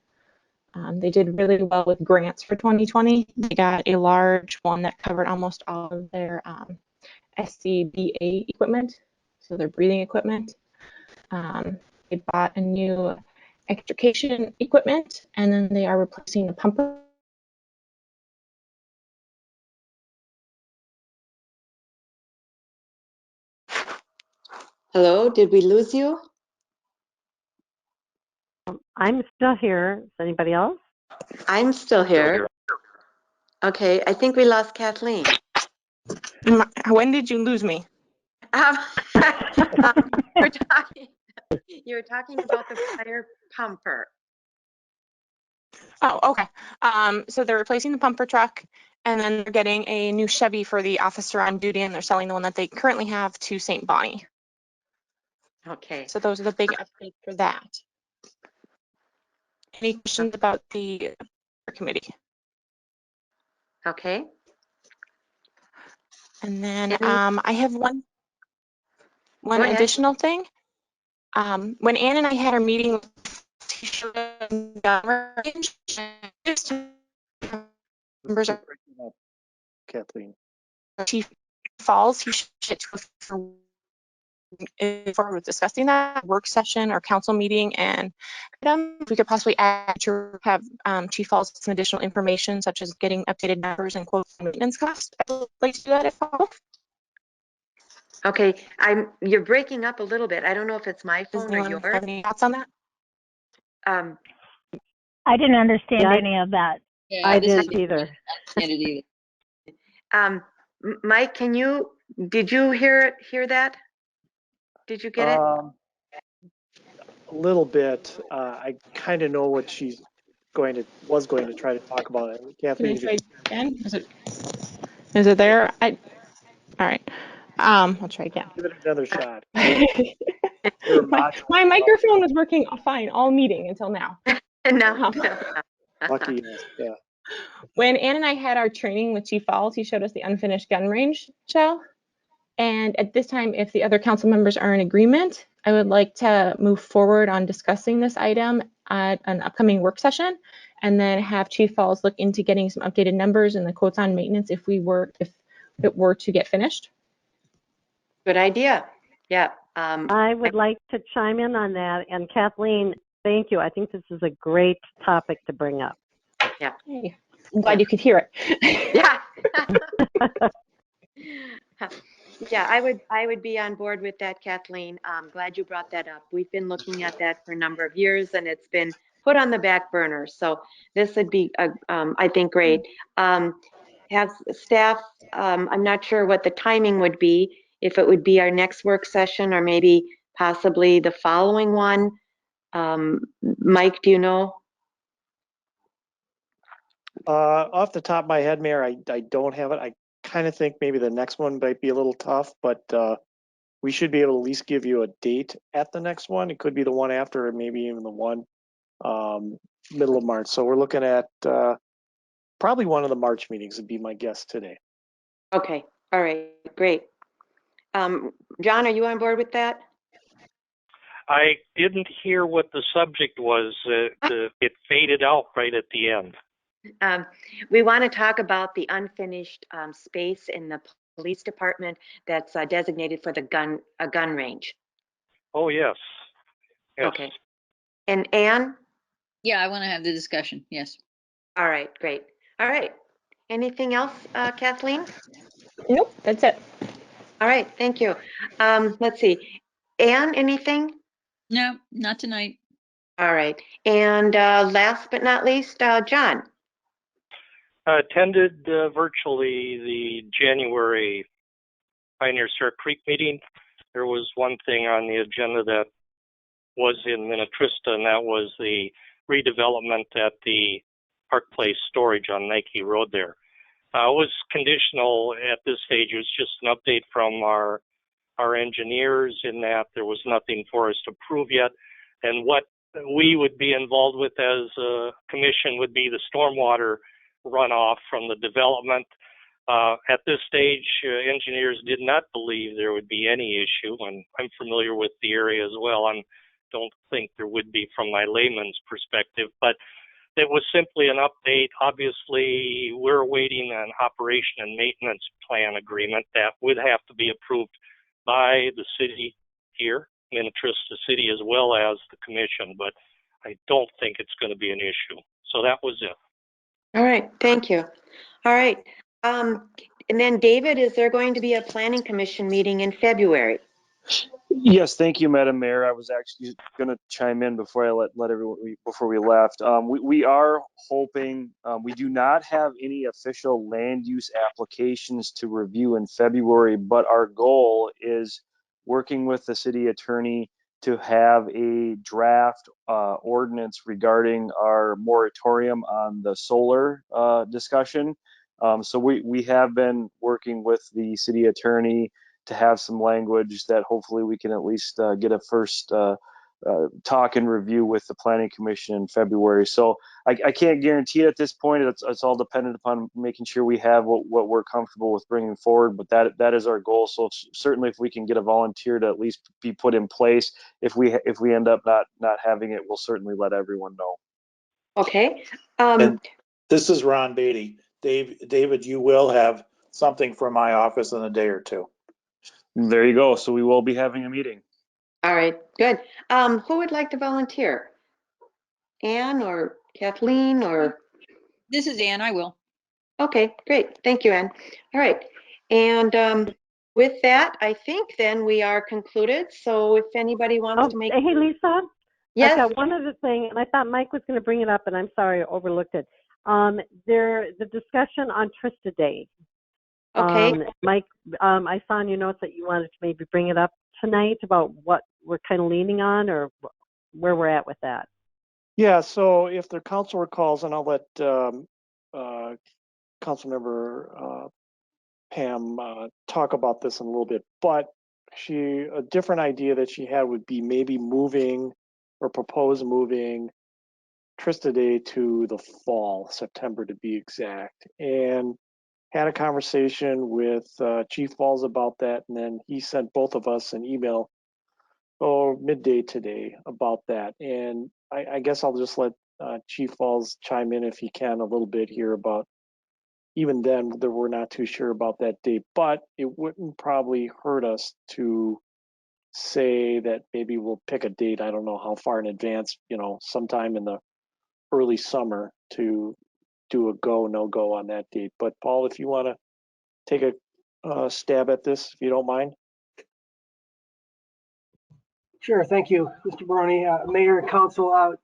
They did really well with grants for 2020. They got a large one that covered almost all of their SCBA equipment, so their breathing equipment. They bought a new extrication equipment, and then they are replacing the pumper. Hello, did we lose you? I'm still here. Is anybody else? I'm still here. Okay, I think we lost Kathleen. When did you lose me? You were talking about the fire pumper. Oh, okay. So they're replacing the pumper truck, and then they're getting a new Chevy for the officer on duty, and they're selling the one that they currently have to St. Bonnie. Okay. So those are the big updates for that. Any questions about the committee? Okay. And then I have one additional thing. When Ann and I had our meeting, Kathleen. Chief Falls, he should get to forward with discussing that work session or council meeting, and if we could possibly add to have Chief Falls some additional information, such as getting updated numbers and quotes on maintenance costs. I'd like to do that if possible. Okay, you're breaking up a little bit. I don't know if it's my phone or yours. Have any thoughts on that? I didn't understand any of that. Yeah, I didn't either. I didn't either. Mike, did you hear that? Did you get it? A little bit. I kind of know what she's was going to try to talk about. Kathleen, Can I try again? Is it there? All right. I'll try again. Give it another shot. My microphone was working fine all meeting until now. No. Lucky, yeah. When Ann and I had our training with Chief Falls, he showed us the unfinished gun range shell. And at this time, if the other council members are in agreement, I would like to move forward on discussing this item at an upcoming work session, and then have Chief Falls look into getting some updated numbers and the quotes on maintenance if it were to get finished. Good idea. Yeah. I would like to chime in on that. And Kathleen, thank you. I think this is a great topic to bring up. Yeah. Hey, I'm glad you could hear it. Yeah. Yeah, I would be on board with that, Kathleen. I'm glad you brought that up. We've been looking at that for a number of years, and it's been put on the back burner. So this would be, I think, great. Have staff, I'm not sure what the timing would be, if it would be our next work session or maybe possibly the following one. Mike, do you know? Off the top of my head, Mayor, I don't have it. I kind of think maybe the next one might be a little tough, but we should be able to at least give you a date at the next one. It could be the one after, or maybe even the one middle of March. So we're looking at probably one of the March meetings would be my guess today. Okay. All right. Great. John, are you on board with that? I didn't hear what the subject was. It faded out right at the end. We want to talk about the unfinished space in the police department that's designated for the gun range. Oh, yes. Okay. And Ann? Yeah, I want to have the discussion. Yes. All right, great. All right. Anything else, Kathleen? Nope, that's it. All right, thank you. Let's see. Ann, anything? No, not tonight. All right. And last but not least, John. Attended virtually the January Pioneer Square Creek meeting. There was one thing on the agenda that was in Minnetrista, and that was the redevelopment at the Park Place storage on Nike Road there. It was conditional at this stage. It was just an update from our engineers in that there was nothing for us to prove yet. And what we would be involved with as a commission would be the stormwater runoff from the development. At this stage, engineers did not believe there would be any issue, and I'm familiar with the area as well. I don't think there would be from my layman's perspective, but it was simply an update. Obviously, we're awaiting an operation and maintenance plan agreement that would have to be approved by the city here, Minnetrista City, as well as the commission, but I don't think it's going to be an issue. So that was it. All right, thank you. All right. And then David, is there going to be a planning commission meeting in February? Yes, thank you, Madam Mayor. I was actually going to chime in before I let everyone before we left. We are hoping we do not have any official land use applications to review in February, but our goal is working with the city attorney to have a draft ordinance regarding our moratorium on the solar discussion. So we have been working with the city attorney to have some language that hopefully we can at least get a first talk and review with the Planning Commission in February. So I can't guarantee it at this point. It's all dependent upon making sure we have what we're comfortable with bringing forward, but that is our goal. So certainly if we can get a volunteer to at least be put in place, if we end up not having it, we'll certainly let everyone know. Okay. And this is Ron Beatty. David, you will have something from my office in a day or two. There you go. So we will be having a meeting. All right, good. Who would like to volunteer? Anne or Kathleen or? This is Anne, I will. Okay, great. Thank you, Anne. All right. And with that, I think then we are concluded. So if anybody wants to make. Hey, Lisa. Yes. I've got one other thing, and I thought Mike was going to bring it up, and I'm sorry I overlooked it. The discussion on Trista Day. Okay. Mike, I saw in your notes that you wanted to maybe bring it up tonight about what we're kind of leaning on or where we're at with that. Yeah, so if the council recalls, and I'll let Councilmember Pam talk about this in a little bit, but a different idea that she had would be maybe moving or propose moving Trista Day to the fall, September to be exact, and had a conversation with Chief Falls about that, and then he sent both of us an email midday today about that. And I guess I'll just let Chief Falls chime in if he can a little bit here about, even then we're not too sure about that date, but it wouldn't probably hurt us to say that maybe we'll pick a date, I don't know how far in advance, sometime in the early summer to do a go, no go on that date. But Paul, if you want to take a stab at this, if you don't mind. Sure, thank you, Mr. Baroni, Mayor and Council.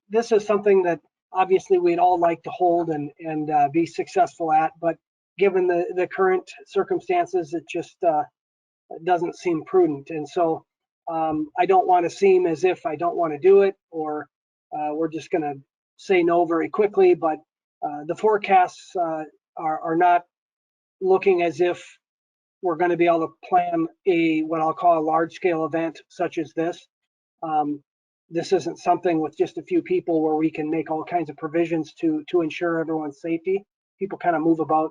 This is something that obviously we'd all like to hold and be successful at, but given the current circumstances, it just doesn't seem prudent. And so I don't want to seem as if I don't want to do it, or we're just going to say no very quickly, but the forecasts are not looking as if we're going to be able to plan what I'll call a large scale event such as this. This isn't something with just a few people where we can make all kinds of provisions to ensure everyone's safety. People kind of move about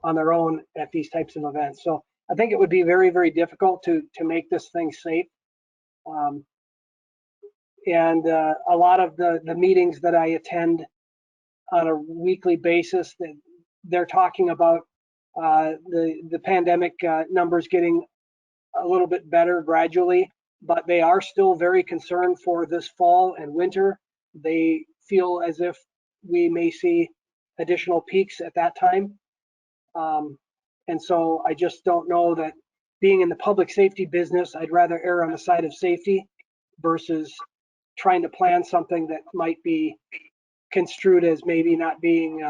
on their own at these types of events. So I think it would be very, very difficult to make this thing safe. And a lot of the meetings that I attend on a weekly basis, that they're talking about the pandemic numbers getting a little bit better gradually, but they are still very concerned for this fall and winter. They feel as if we may see additional peaks at that time. And so I just don't know that, being in the public safety business, I'd rather err on the side of safety versus trying to plan something that might be construed as maybe not being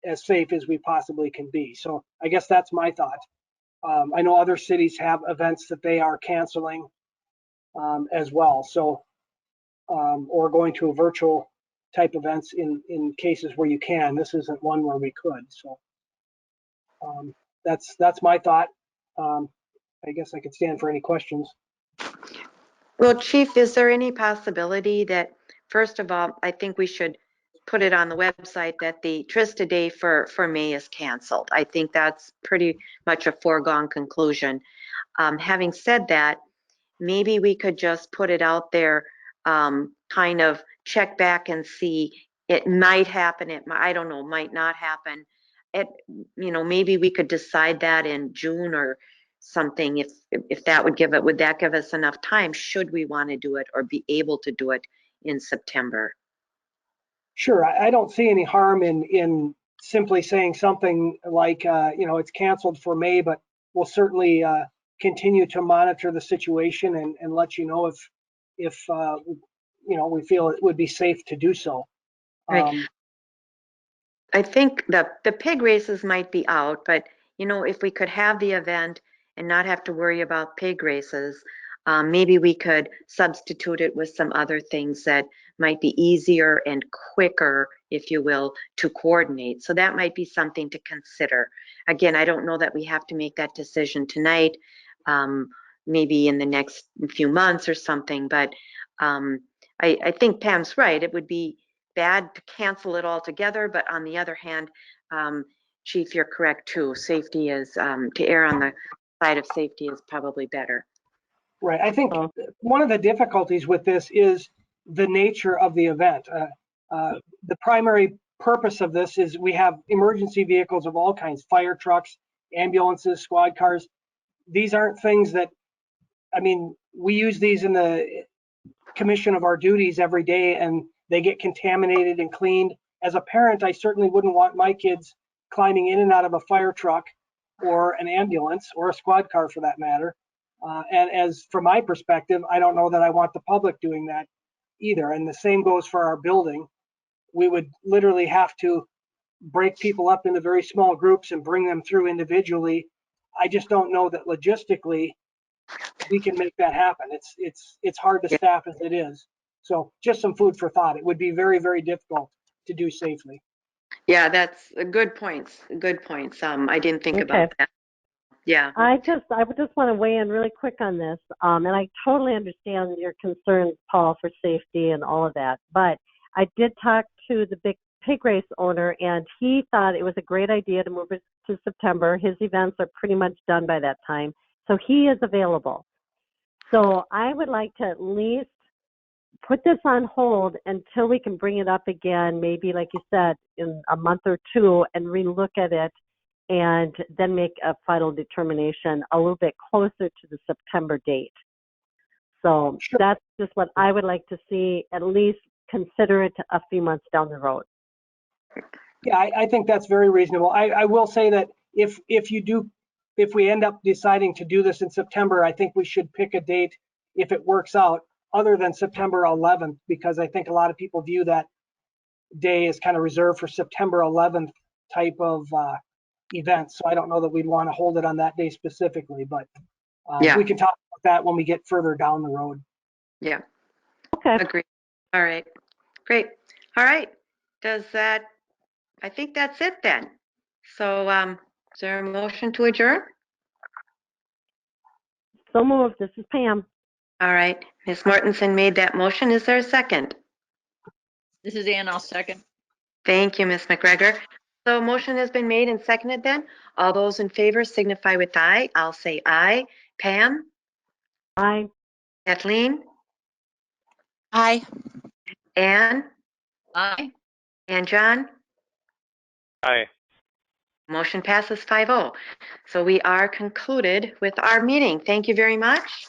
as safe as we possibly can be. So I guess that's my thought. I know other cities have events that they are canceling as well. So, or going to a virtual type events in cases where you can. This isn't one where we could. So that's my thought. I guess I could stand for any questions. Well, Chief, is there any possibility that, first of all, I think we should put it on the website that the Trista Day for May is canceled. I think that's pretty much a foregone conclusion. Having said that, maybe we could just put it out there, kind of check back and see. It might happen, I don't know, might not happen. Maybe we could decide that in June or something, if that would that give us enough time, should we want to do it or be able to do it in September? Sure, I don't see any harm in simply saying something like, it's canceled for May, but we'll certainly continue to monitor the situation and let you know if we feel it would be safe to do so. Right. I think the pig races might be out, but if we could have the event and not have to worry about pig races, maybe we could substitute it with some other things that might be easier and quicker, if you will, to coordinate. So that might be something to consider. Again, I don't know that we have to make that decision tonight, maybe in the next few months or something, but I think Pam's right. It would be bad to cancel it altogether, but on the other hand, Chief, you're correct too. Safety is, to err on the side of safety is probably better. Right. I think one of the difficulties with this is the nature of the event. The primary purpose of this is we have emergency vehicles of all kinds, fire trucks, ambulances, squad cars. These aren't things that, we use these in the commission of our duties every day, and they get contaminated and cleaned. As a parent, I certainly wouldn't want my kids climbing in and out of a fire truck or an ambulance or a squad car for that matter. And as from my perspective, I don't know that I want the public doing that either. And the same goes for our building. We would literally have to break people up into very small groups and bring them through individually. I just don't know that logistically we can make that happen. It's hard to staff as it is. So just some food for thought. It would be very, very difficult to do safely. Yeah, that's a good points. Good points. I didn't think about that. Yeah. I would just want to weigh in really quick on this. And I totally understand your concerns, Paul, for safety and all of that. But I did talk to the big pig race owner, and he thought it was a great idea to move it to September. His events are pretty much done by that time. So he is available. So I would like to at least put this on hold until we can bring it up again, maybe like you said, in a month or two, and relook at it and then make a final determination a little bit closer to the September date. So that's just what I would like to see, at least consider it a few months down the road. Yeah, I think that's very reasonable. I will say that if we end up deciding to do this in September, I think we should pick a date, if it works out, other than September 11th, because I think a lot of people view that day as kind of reserved for September 11th type of events. So I don't know that we'd want to hold it on that day specifically, but we can talk about that when we get further down the road. Yeah. Okay. Agree. All right. Great. All right. I think that's it then. So is there a motion to adjourn? So moved. This is Pam. All right. Ms. Mortensen made that motion. Is there a second? This is Ann. I'll second. Thank you, Ms. McGregor. So motion has been made and seconded then. All those in favor signify with aye. I'll say aye. Pam? Aye. Kathleen? Aye. Ann? Aye. And John? Aye. Motion passes 5-0. So we are concluded with our meeting. Thank you very much.